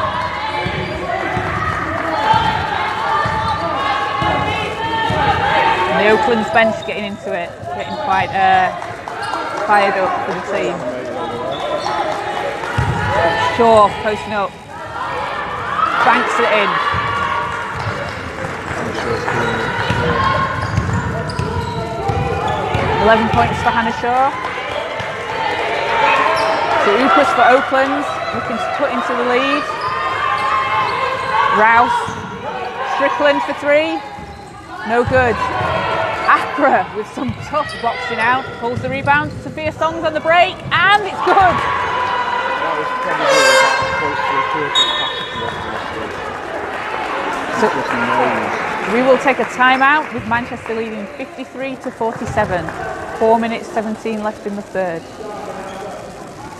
the Oaklands bench getting into it, getting quite fired up for the team. Shaw posting up, banks it in. 11 points for Hannah Shaw. So Upus for Oaklands, looking to put into the lead. Rouse, Strickland for 3, no good. Accra with some tough boxing out, pulls the rebound. Sophia Song's on the break, and it's good. That was probably about close to a perfect pass. So we will take a timeout with Manchester leading 53-47. 4 minutes 17 left in the third.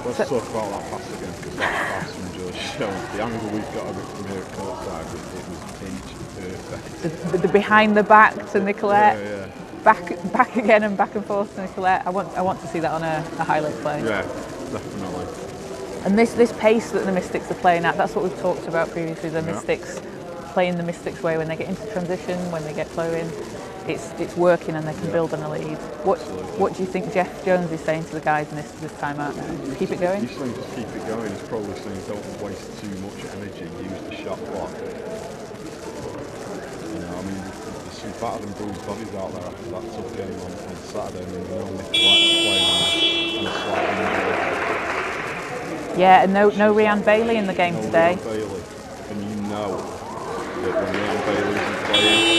Let's talk about that pass again, because that pass from Joe's show, the angle we've got of it from here at courtside, it was pinch perfect. The behind the back to Nicolette, yeah. back again and back and forth to Nicolette. I want to see that on a highlight play. Yeah, definitely. And this pace that the Mystics are playing at, that's what we've talked about previously, the Mystics playing the Mystics way when they get into transition, when they get flow in. It's working and they can build on a lead. What do you think Jeff Jones is saying to the guys in this timeout? Keep it going? He's saying just keep it going. He's probably saying don't waste too much energy, use the shot clock. You know, I mean, there's some battered and bruised bodies out there after that tough game on Saturday. I mean, we know Nicolette's playing on a slight injury. Yeah, and no Rhiann Bailey in the game today. Rhiann Bailey. And you know that when Rhiann Bailey isn't playing,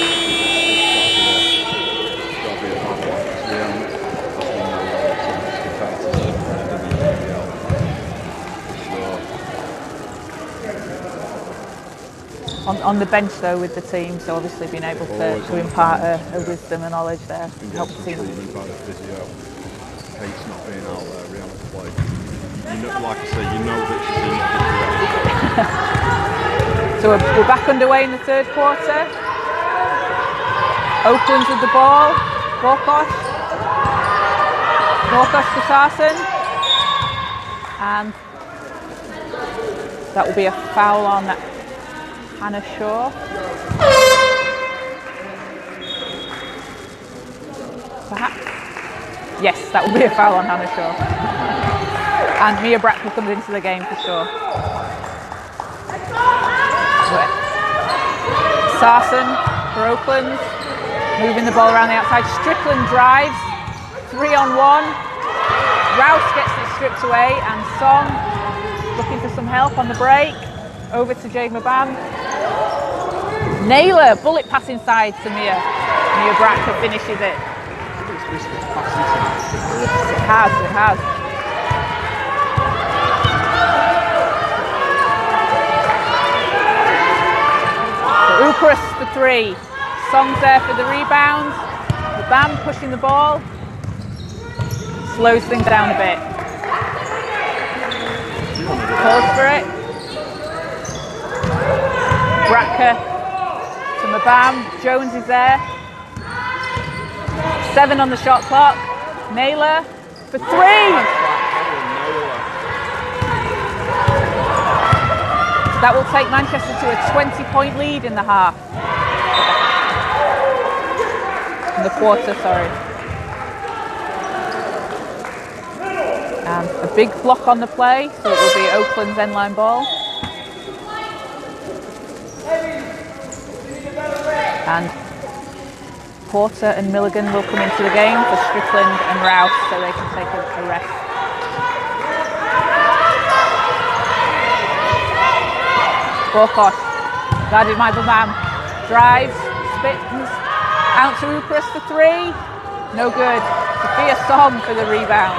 On the bench though with the team, so obviously being able to impart a wisdom and knowledge there. Help the team. By the physio. Kate's not being out there, Rhiann's played. You know, like I say, you know that she's So we're back underway in the third quarter. Oaklands with the ball. Borkosh to Sarson. And that will be a foul on Hannah Shaw. Perhaps? Yes, that will be a foul on Hannah Shaw. And Mia Bracknell comes into the game for sure. Sarson for Oakland, moving the ball around the outside. Strickland drives, 3-on-1. Rouse gets it stripped away, and Song looking for some help on the break. Over to Jade Mabam. Naylor, bullet pass inside to Mia. Mia Bracknell finishes it. It has. Ukras for 3. Song's there for the rebound. Mabam pushing the ball. Slows things down a bit. Pause for it. Bracker to Mabam. Jones is there. 7 on the shot clock. Naylor for 3. That will take Manchester to a 20-point lead in the half. In the quarter, sorry. And a big block on the play, so it will be Oakland's end line ball. And Porter and Milligan will come into the game for Strickland and Rouse, so they can take a rest. Borkosh, guarded by Mabam, drives, spins, out to Upras for 3, no good. Sophia Song for the rebound.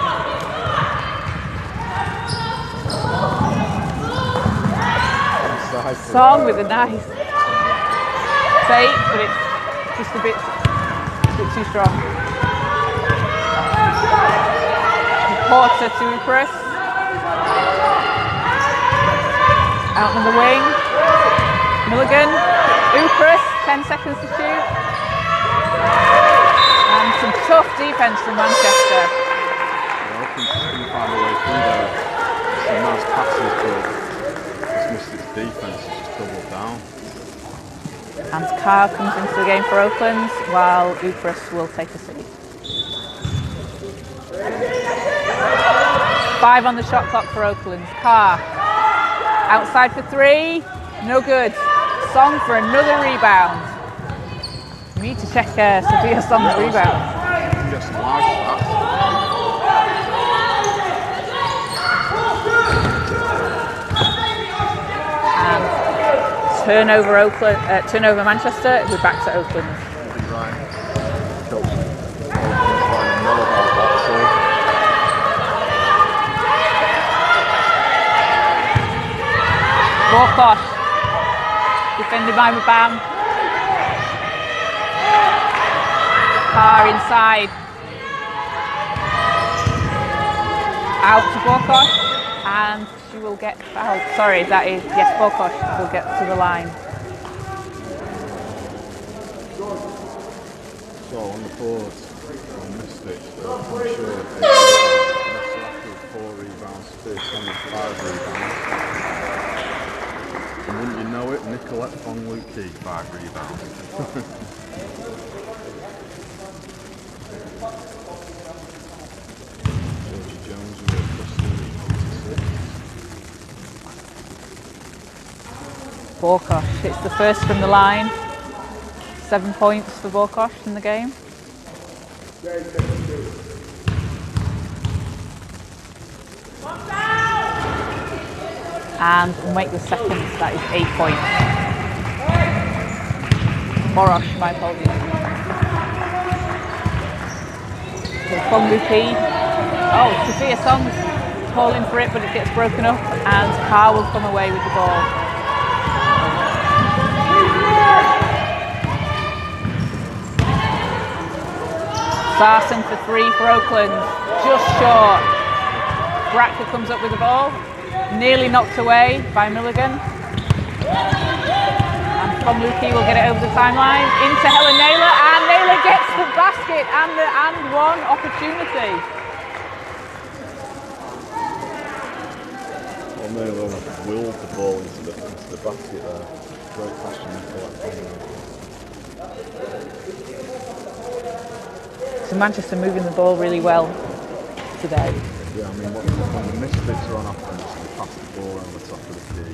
Song with a nice fake, but it's just a bit too strong. Porter to Upras. Out on the wing. Milligan. Upras, 10 seconds to shoot. And some tough defence from Manchester. Oakland's just going to find a way through there. Some nice passes, but this Mystics defence is just doubled down. And Carr comes into the game for Oaklands, while Upris will take a seat. 5 on the shot clock for Oaklands. Carr, outside for 3, no good. Song for another rebound. We need to check Sophia Song's rebound. Turnover Oakland, turnover Manchester. We're back to Oakland. Borkosh, defended by Bam. Carr inside. Out to Borkosh, and she will get fouled. Sorry, that is, yes, Borkosh will get to the line. So on the board, I missed it. I'm sure 4 rebounds, 5 rebounds. And wouldn't you know it, Nicolette Fong-Luki, 5 rebounds. Georgie Jones with a +6. Borkosh hits the first from the line. 7 points for Borkosh in the game. And we'll make the second, that is 8 points. Morosh, my apologies. So Fong-Luki. Oh, Sophia Song's calling for it, but it gets broken up, and Carr will come away with the ball. Sarsen for 3 for Oakland, just short. Bracker comes up with the ball, nearly knocked away by Milligan. And Fong-Luki will get it over the timeline, into Helen Naylor, and Naylor gets the basket and the and one opportunity. Well, Naylor willed the ball into the basket there. Great pass from Nicolette. So Manchester moving the ball really well today. Yeah, I mean, when the Mystics are on offense, they pass the ball around the top of the key.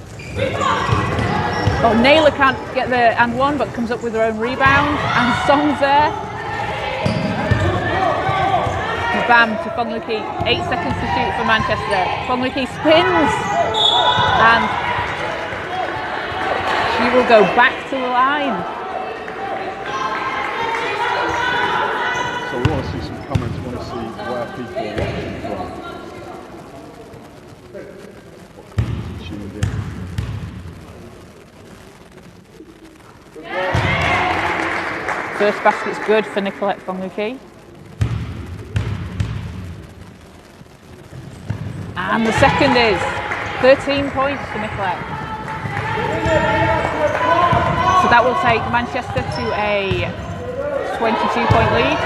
Oh, Naylor can't get the and one, but comes up with her own rebound, and Song's there. Bam to Fong-Luki, 8 seconds to shoot for Manchester. Fong-Luki spins, and she will go back to the line. So we want to see some comments, we want to see where people are watching from. Tuned in. First basket's good for Nicolette Fong-Luki. And the second is 13 points for Nicolette. So that will take Manchester to a 22-point lead.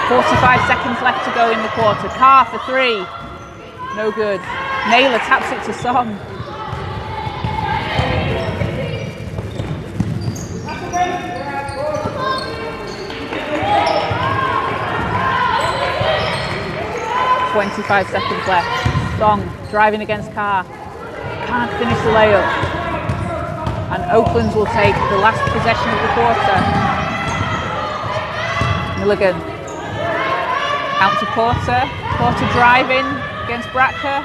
45 seconds left to go in the quarter. Carr for 3. No good. Naylor taps it to Song. .25 seconds left. Song driving against Carr. Can't finish the layup. And Oaklands will take the last possession of the quarter. Milligan. Out to Porter. Porter driving against Bracker.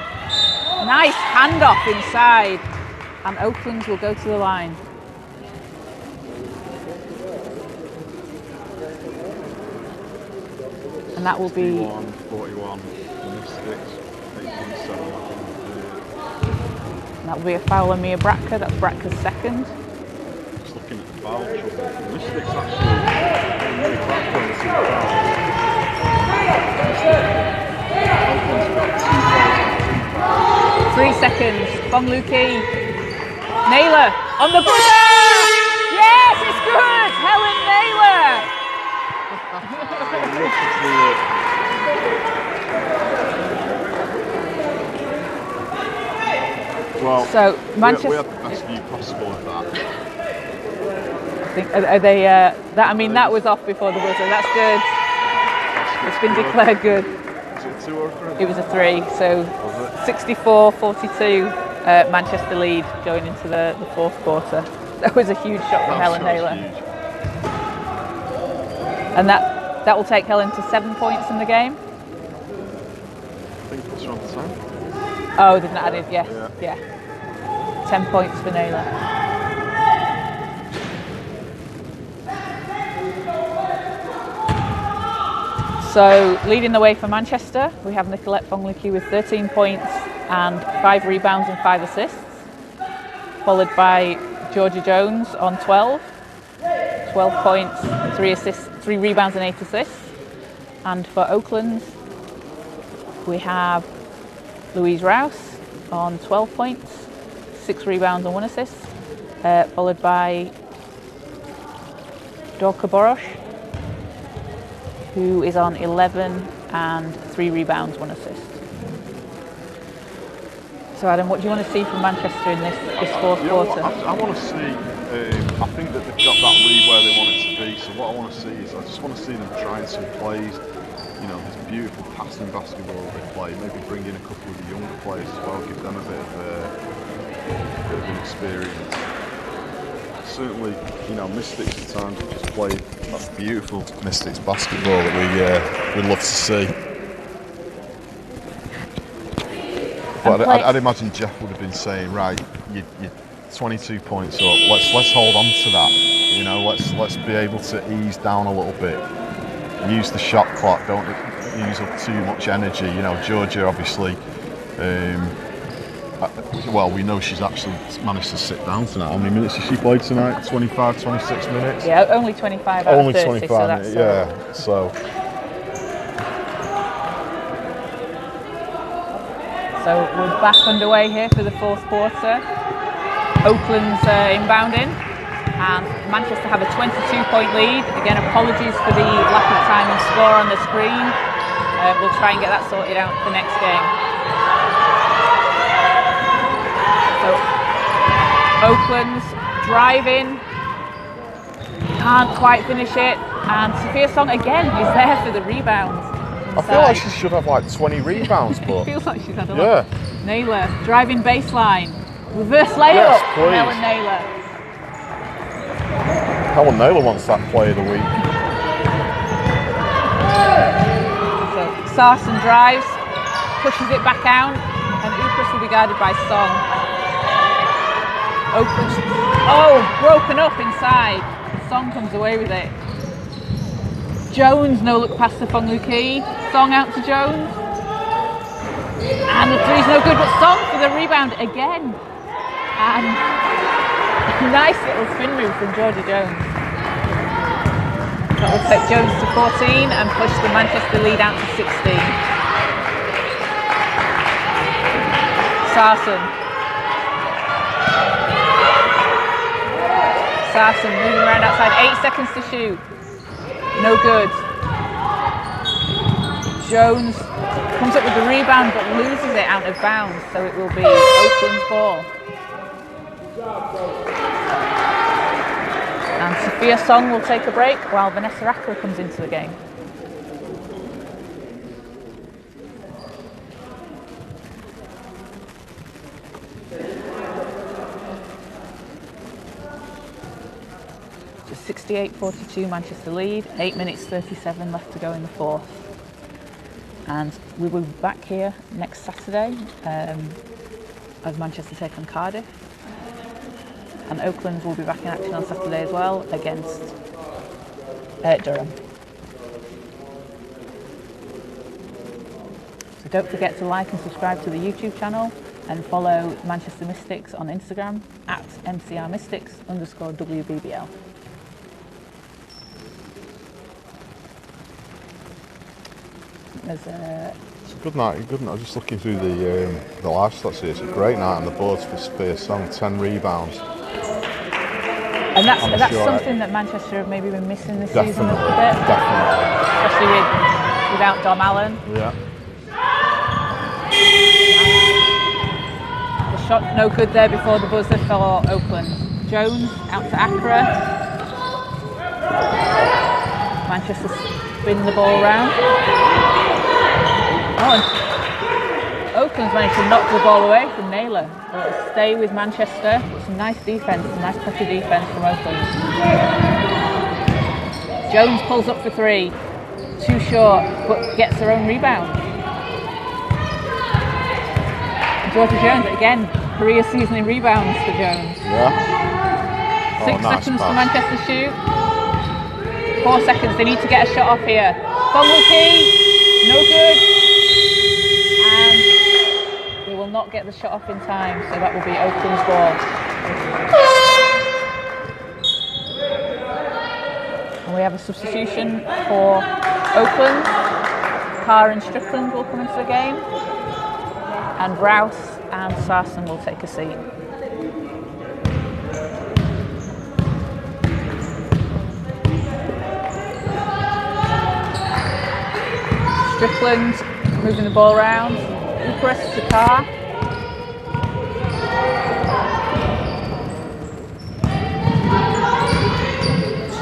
Nice handoff inside. And Oaklands will go to the line. And that will be 41. That will be a foul on Mia Bracker. That's Bracker's second. Just looking at the foul trouble. The Mystics actually really back on the 2 fouls. Oakland's got 2 fouls and 2 fouls. 3 seconds. Fong-Luki. Naylor on the buzzer! Yes, it's good! Helen Naylor! Well, so Manchester. We had the best Are they? That was off before the buzzer. That's good. It's been declared good. Was it a 2 or a 3? It was a 3. So 64-42, Manchester lead going into the fourth quarter. That was a huge shot from Helen Naylor. And that will take Helen to 7 points in the game. I think it's around 10. Oh, they've not added. Yes, yeah. 10 points for Naylor. So, leading the way for Manchester, we have Nicolette Fonglicky with 13 points and 5 rebounds and 5 assists, followed by Georgia Jones on 12 points, 3 assists, 3 rebounds and 8 assists. And for Oaklands, we have Louise Rouse on 12 points, 6 rebounds and 1 assist, followed by Dorka Borosh, who is on 11 and 3 rebounds, 1 assist. So Adam, what do you want to see from Manchester in this fourth quarter? I want to see, I think that they've got that lead where they want it to be, so what I want to see is, I just want to see them trying some plays, you know, this beautiful passing basketball they play, maybe bring in a couple of the younger players as well, give them a bit of an experience. Certainly, you know, Mystics at times have just played that beautiful Mystics basketball that we love to see. But I'd imagine Jeff would have been saying, right, you're 22 points up. Let's hold on to that. You know, let's be able to ease down a little bit. Use the shot clock. Don't use up too much energy. You know, Georgia obviously. Well, we know she's actually managed to sit down tonight. How many minutes has she played tonight? 25, 26 minutes? Yeah, only 25 out of 30. Only 25 minutes, yeah. So we're back underway here for the fourth quarter. Oakland's inbounding, and Manchester have a 22-point lead. Again, apologies for the lack of time and score on the screen. We'll try and get that sorted out for next game. So, Oakland's driving, can't quite finish it, and Sophia Song again is there for the rebounds. I feel like she should have like 20 rebounds, but it feels like she's had a lot. Naylor driving baseline, reverse layup. Yes, please. Helen Naylor. Helen Naylor wants that play of the week. So Sarson drives, pushes it back out, and Ukras will be guarded by Song. Oakland, broken up inside. Song comes away with it. Jones, no look past the Fonglicky. Song out to Jones. And the three's no good, but Song for the rebound again. And nice little spin move from Georgia Jones. That will take Jones to 14 and push the Manchester lead out to 16. Sarson moving around outside, 8 seconds to shoot. No good. Jones comes up with the rebound but loses it out of bounds, so it will be Oakland's ball. And Sophia Song will take a break while Vanessa Ackler comes into the game. So 68-42 Manchester lead, 8 minutes 37 left to go in the fourth. And we will be back here next Saturday as Manchester take on Cardiff. And Oaklands will be back in action on Saturday as well against Durham. So don't forget to like and subscribe to the YouTube channel and follow Manchester Mystics on Instagram at @MCRMystics_WBBL. It's a good night. I was just looking through the live stats here. It's a great night on the boards for Sophia Song. 10 rebounds. And that's something that Manchester have maybe been missing this season a little bit. Definitely. Especially without Dom Allen. Yeah. The shot no good there before the buzzer for Oakland. Jones out to Accra. Manchester spin the ball around. Oh, and Oaklands managed to knock the ball away from Naylor. But it'll stay with Manchester. It's a nice defence, a nice pressure defence from Oaklands. Jones pulls up for 3. Too short, but gets her own rebound. Georgia Jones, again, career season in rebounds for Jones. Yeah. 6 nice seconds pass. for Manchester shoot. 4 seconds, they need to get a shot off here. Key, no good. And they will not get the shot off in time, so that will be Oakland's ball. And we have a substitution for Oakland. Carr and Strickland will come into the game. And Rouse and Sarson will take a seat. Strickland moving the ball around. Upress to Carr.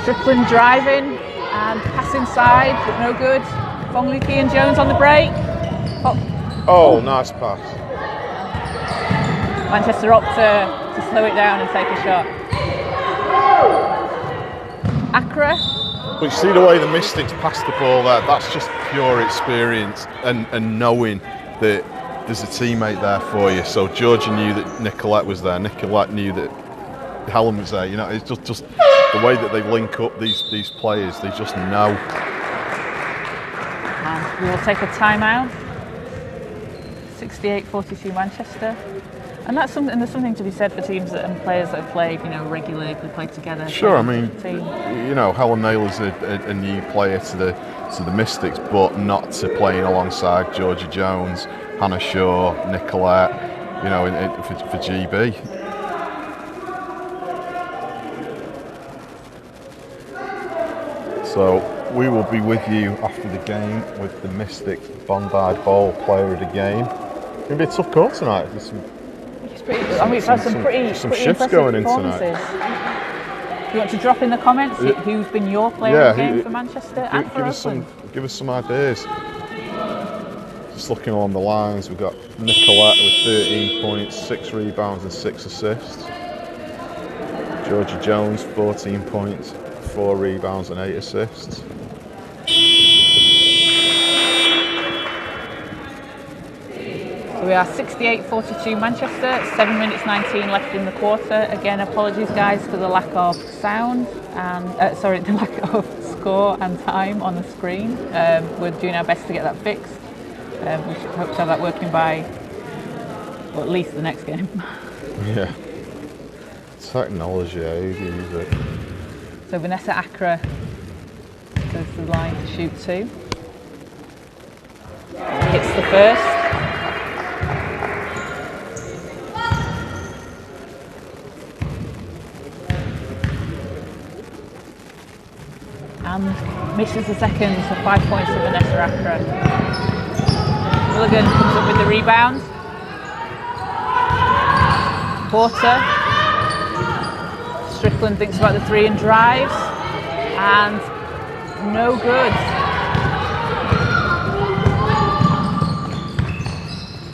Strickland driving and pass inside, but no good. Key and Jones on the break. Oh, nice pass. Manchester opt to slow it down and take a shot. Accra. But you see the way the Mystics passed the ball there, that's just pure experience and knowing that there's a teammate there for you. So Georgia knew that Nicolette was there, Nicolette knew that Helen was there. You know, it's just the way that they link up these players, they just know. And we will take a timeout. 68-42 Manchester. And that's something. There's something to be said for teams and players that have played, regularly, they played together. Sure, I mean, Helen Naylor's a new player to the Mystics, but not to playing alongside Georgia Jones, Hannah Shaw, Nicolette, for GB. So we will be with you after the game with the Mystics Bondi Bowl player of the game. It's going to be a tough call tonight. We've had some pretty shifts going in tonight. You want to drop in the comments who's been your player of the game for Manchester and for Oakland? Give us some ideas. Just looking along the lines, we've got Nicolette with 13 points, 6 rebounds and 6 assists. Georgia Jones, 14 points, 4 rebounds and 8 assists. So we are 68-42 Manchester, 7 minutes 19 left in the quarter. Again, apologies guys for the lack of sound and the lack of score and time on the screen. We're doing our best to get that fixed. We should hope to have that working by, well, at least the next game. Yeah. Technology, how do you use it? So Vanessa Accra goes to the line to shoot 2. Hits the first. And misses the second, so 5 points for Vanessa Accra. Milligan comes up with the rebound. Porter. Strickland thinks about the 3 and drives. And no good.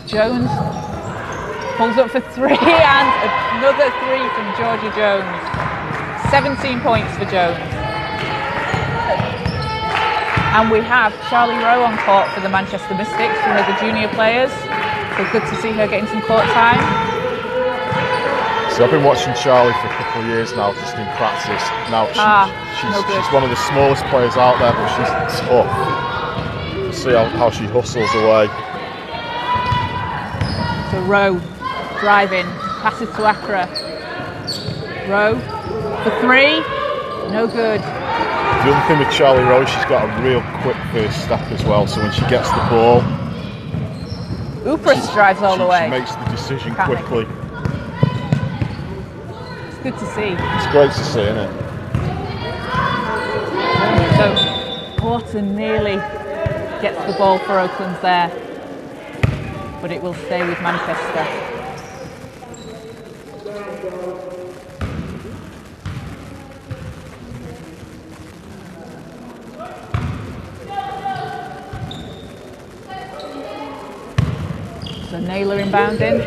Jones pulls up for 3 and another 3 from Georgia Jones. 17 points for Jones. And we have Charlie Rowe on court for the Manchester Mystics, one of the junior players. So good to see her getting some court time. So I've been watching Charlie for a couple of years now, just in practice. Now she's one of the smallest players out there, but she's tough. See how she hustles away. So Rowe driving, passes to Accra. Rowe for 3, no good. The other thing with Charlie Rowe, she's got a real quick first step as well, so when she gets the ball, Upras drives all the way. She makes the decision quickly. It's good to see. It's great to see, isn't it? So Porter nearly gets the ball for Oaklands there, but it will stay with Manchester. Naylor inbounding.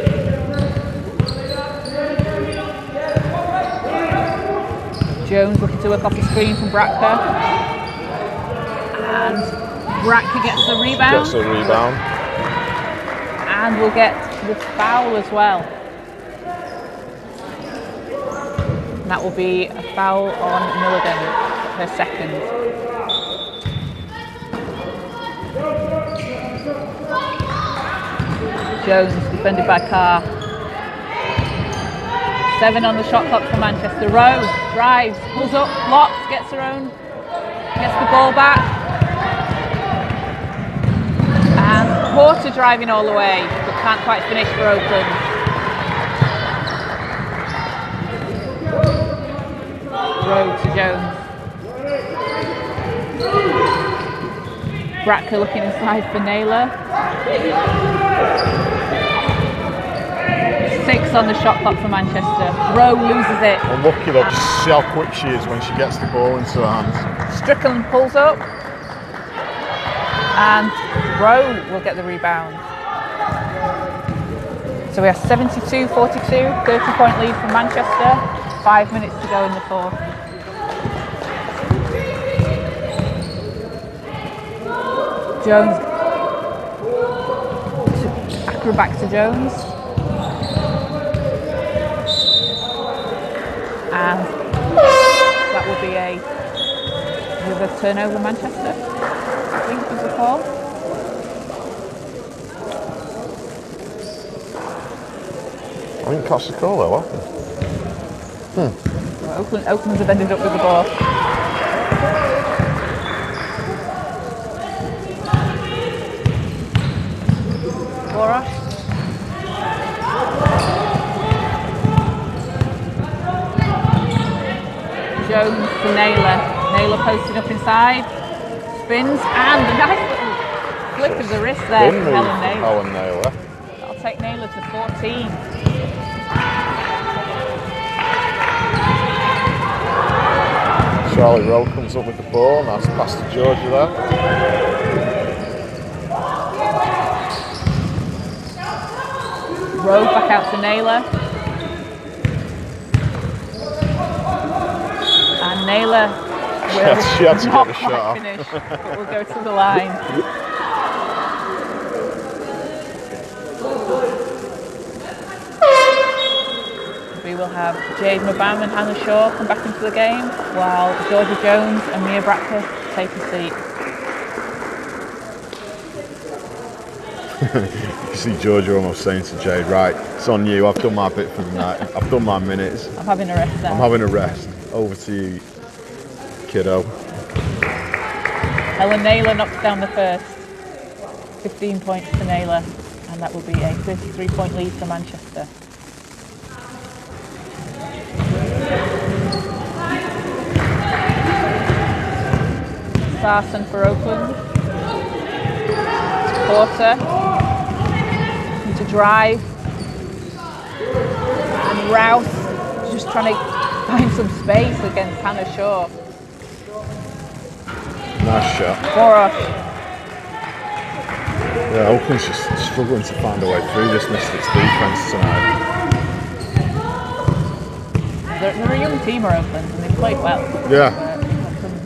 Jones looking to work off the screen from Bratka. And Bratka gets the rebound. Gets a rebound. And we'll get the foul as well. And that will be a foul on Milligan, her second. Jones defended by Carr. 7 on the shot clock for Manchester. Rowe drives, pulls up, blocks, gets her own, gets the ball back. And Porter driving all the way, but can't quite finish for Oakland. Rowe to Jones. Bratka looking inside for Naylor. 6 on the shot clock for Manchester. Rowe loses it. Unlucky though, just see how quick she is when she gets the ball into her hands. Strickland pulls up. And Rowe will get the rebound. So we have 72-42, 30-point lead for Manchester. 5 minutes to go in the fourth. Jones. Acro back to Jones. And that will be a turnover Manchester, I think was the call. I didn't catch the call though, what? Well, Oaklands have ended up with the ball. Borosh. Jones to Naylor. Naylor posting up inside. Spins and a nice little flick of the wrist there from Helen Naylor. That'll take Naylor to 14. Charlie Rowe comes up with the ball. Nice pass to Georgia there. Rowe back out to Naylor. And Naylor will she had to not get the quite shot finish, but will go to the line. We will have Jade Mabam and Hannah Shaw come back into the game, while Georgia Jones and Mia Bratka take a seat. You see Georgia almost saying to Jade, right, it's on you, I've done my bit for the night, I've done my minutes. I'm having a rest now. I'm having a rest. Over to you, kiddo. Helen Naylor knocks down the first. 15 points for Naylor, and that will be a 33-point lead for Manchester. Sarson for Oakland. Porter to drive, and Rouse just trying to find some space against Hannah Shaw. Nice shot. Borosh. Yeah, Oakland's just struggling to find a way through this Mystics defence tonight. They're a young team, Oakland, and they've played well. Yeah.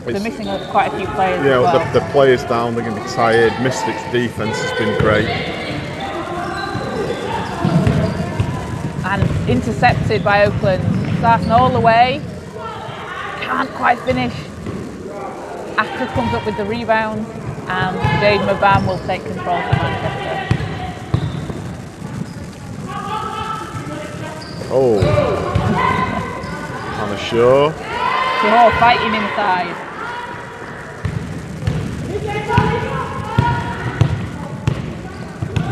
They're missing quite a few players. Yeah, as well. the players down, they're going to be tired. Mystics defence has been great. And intercepted by Oakland. Starting all the way. Can't quite finish. Actor comes up with the rebound, and Jade Mabam will take control for Manchester. Oh. Hannah Shaw. Shaw fighting inside.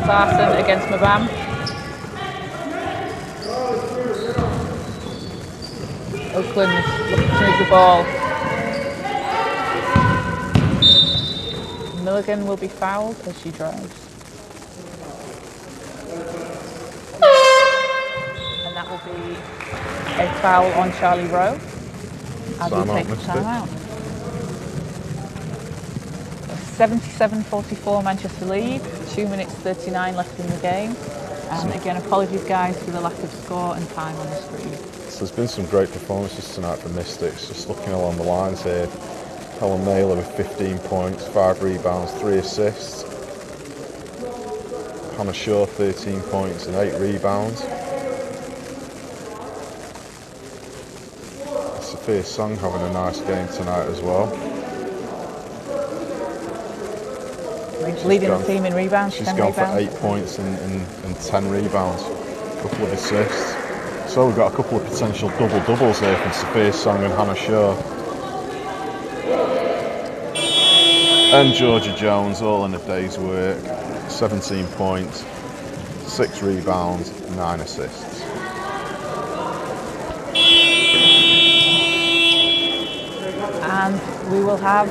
Sarson against Mabam. Oakland looking to move the ball. Milligan will be fouled as she drives. And that will be a foul on Charlie Rowe as we take the timeout. 77-44 Manchester lead, 2 minutes 39 left in the game. And again, apologies guys for the lack of score and time on the screen. So there's been some great performances tonight for Mystics. Just looking along the lines here, Helen Naylor with 15 points, 5 rebounds, 3 assists. Hannah Shaw 13 points and 8 rebounds. Sophia Song having a nice game tonight as well. Leading the team in rebounds. She's gone for 8 points and 10 rebounds, a couple of assists. So we've got a couple of potential double-doubles here from Sophia Song and Hannah Shaw. And Georgia Jones all in a day's work. 17 points, 6 rebounds, 9 assists. And we will have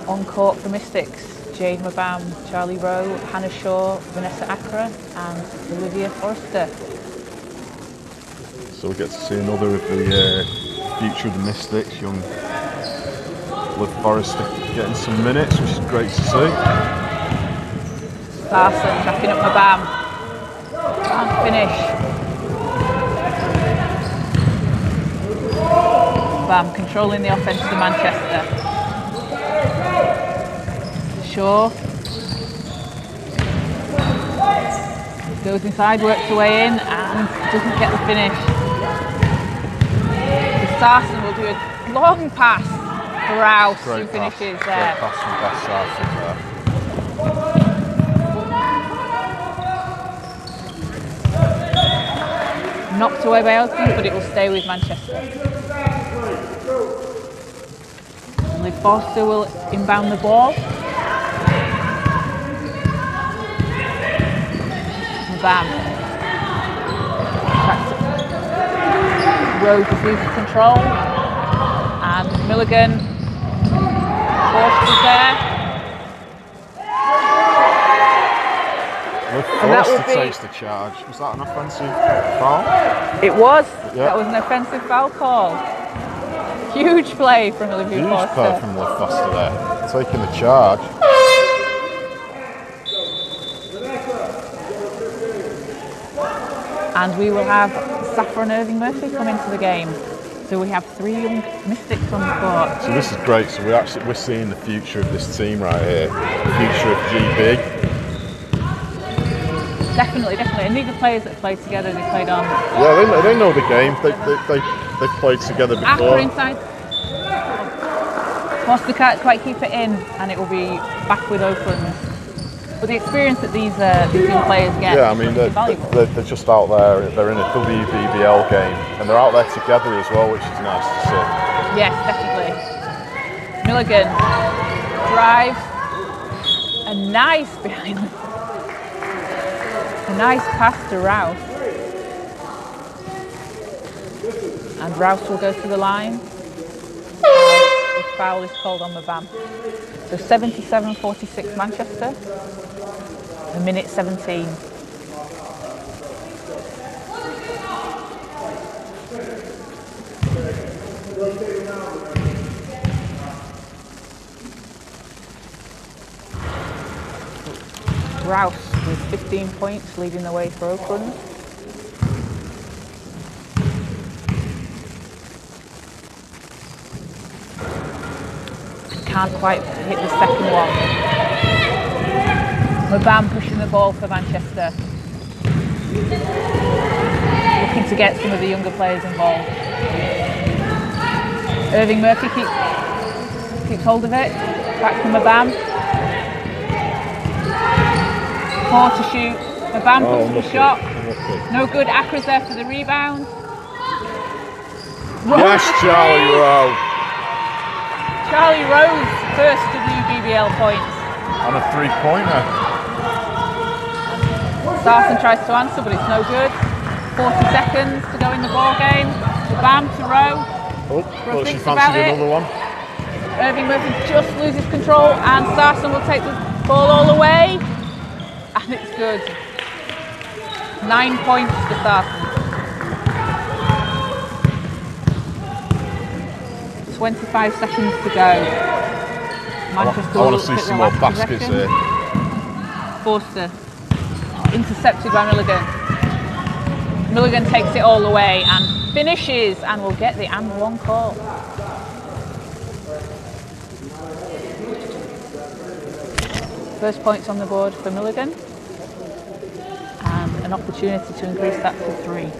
on court for Mystics, Jade Mabam, Charlie Rowe, Hannah Shaw, Vanessa Accra and Olivia Forrester. So we get to see another of the future of the Mystics, young Liv Forrester getting some minutes, which is great to see. Larson backing up Mabam. Can't finish. Mabam controlling the offence for Manchester. Shaw goes inside, works her way in and doesn't get the finish. Sarson will do a long pass for Rouse, who finishes there. Great pass from Beth Sarson there. Knocked away by Oaklands, but it will stay with Manchester. Liv Forster will inbound the ball. Bam. Rowe just loses control. And Milligan. Forster's there. Liv Forster takes the charge. Was that an offensive foul? It was. Yep. That was an offensive foul call. Huge play from Olivia Forster. Huge play from Liv Forster there. Taking the charge. And we will have Saffron Irving Murphy come into the game. So we have 3 young Mystics on the court. So this is great. So we're seeing the future of this team right here. The future of GB. Definitely. And these are players that played together. They played on. Yeah, they know the game. They played together before. After inside. Foster can't quite keep it in, and it will be back with Oaklands. But the experience that these young players get, yeah, I mean, they're just out there. They're in a WBBL game, and they're out there together as well, which is nice to see. Yes, definitely. Milligan drives, a nice behind, a nice pass to Rouse, and Rouse will go to the line. The foul is called on Mabam. So 77-46 Manchester. A minute 17. Rouse with 15 points leading the way for Oakland. Can't quite hit the second one. Mabam pushing the ball for Manchester. Looking to get some of the younger players involved. Irving Murphy keeps hold of it. Back to Mabam. 4 to shoot. Mabam puts the shot. No good. Accra's there for the rebound. Yes, Charlie Rowe. Charlie Rowe's first WBBL points. And a 3-pointer. Sarson tries to answer, but it's no good. 40 seconds to go in the ball game. Bam to Rowe. Oh, she fancied another one. Irving Murphy just loses control, and Sarson will take the ball all the way. And it's good. 9 points to Sarson. 25 seconds to go. Manchester I want to see some more baskets here. Forster. intercepted by Milligan. Milligan takes it all away and finishes, and will get the and one call. First points on the board for Milligan, and an opportunity to increase that to 3.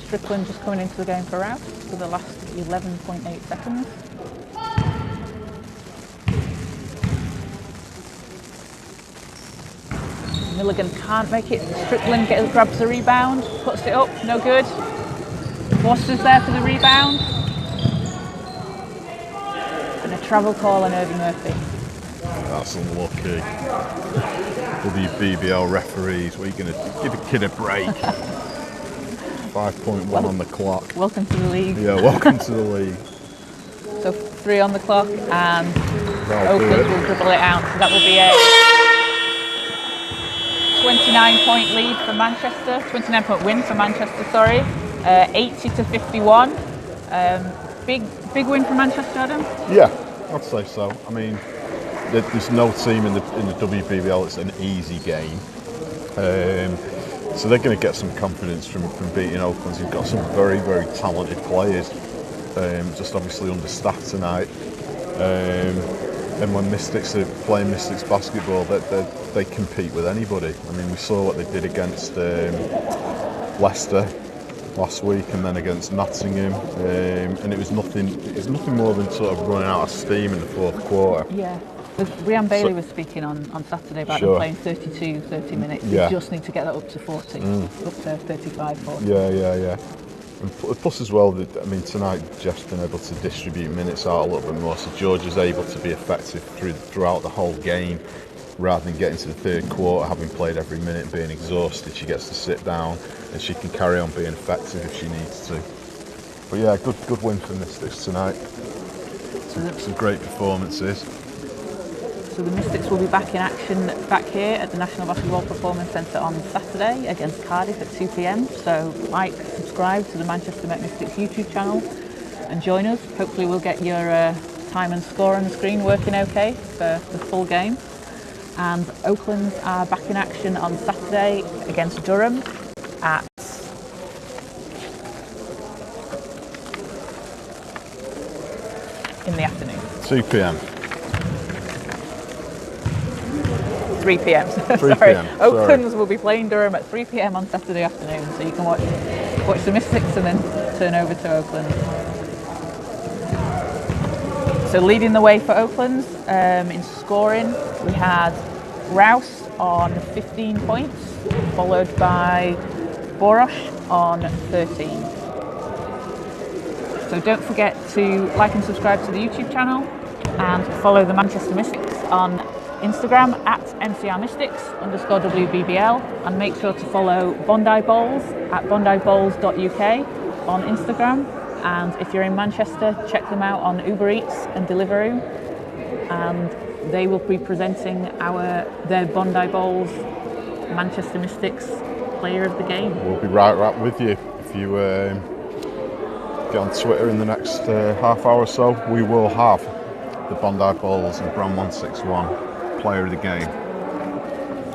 Strickland just coming into the game for Rouse for the last 11.8 seconds. Milligan can't make it. Strickland grabs the rebound, puts it up, no good. Foster's there for the rebound. And a travel call on Irving Murphy. That's unlucky. WBBL referees, what are you going to give a kid a break? 5.1 on the clock. Welcome to the league. Yeah, welcome to the league. So 3 on the clock, and Oaklands will dribble it out. So that will be a 29-point lead for Manchester. 29-point win for Manchester. Sorry, 80-51. Big win for Manchester, Adam. Yeah, I'd say so. I mean, there's no team in the WBBL that's an easy game. So they're going to get some confidence from beating Oaklands, who've got some very, very talented players. Just obviously understaffed tonight. And when Mystics are playing Mystics basketball, they compete with anybody. I mean, we saw what they did against Leicester last week, and then against Nottingham, and it was nothing more than sort of running out of steam in the fourth quarter. Yeah. Rian Bailey was speaking on Saturday about them playing 30 minutes. Yeah. They just need to get that up to 40, up to 35, 40. Yeah. And plus as well, I mean, tonight Jeff's been able to distribute minutes out a little bit more, so George is able to be effective throughout the whole game, rather than getting to the third quarter, having played every minute and being exhausted. She gets to sit down and she can carry on being effective if she needs to. But yeah, good win for Mystics tonight. Some great performances. So the Mystics will be back in action back here at the National Basketball Performance Centre on Saturday against Cardiff at 2 p.m. So subscribe to the Manchester Met Mystics YouTube channel and join us. Hopefully we'll get your time and score on the screen working okay for the full game. And Oaklands are back in action on Saturday against Durham at in the afternoon. 2 p.m. 3 p.m. 3 p.m. Oaklands will be playing Durham at 3 p.m. on Saturday afternoon, so you can watch the Mystics and then turn over to Oaklands. So leading the way for Oaklands in scoring, we had Rouse on 15 points, followed by Borosh on 13. So don't forget to like and subscribe to the YouTube channel and follow the Manchester Mystics on Instagram at @MCRMystics_WBBL, and make sure to follow Bondi Bowls at bondibowls.uk on Instagram. And if you're in Manchester, check them out on Uber Eats and Deliveroo, and they will be presenting their Bondi Bowls Manchester Mystics Player of the Game. We'll be right with you. If you get on Twitter in the next half hour or so, we will have the Bondi Bowls and Bram 161 Player of the Game.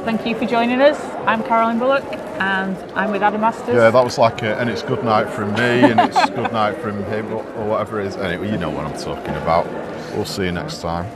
Thank you for joining us. I'm Caroline Bullock, and I'm with Adam Masters. Yeah, that was like and it's good night from me, and it's good night from him, or whatever it is. Anyway, you know what I'm talking about. We'll see you next time.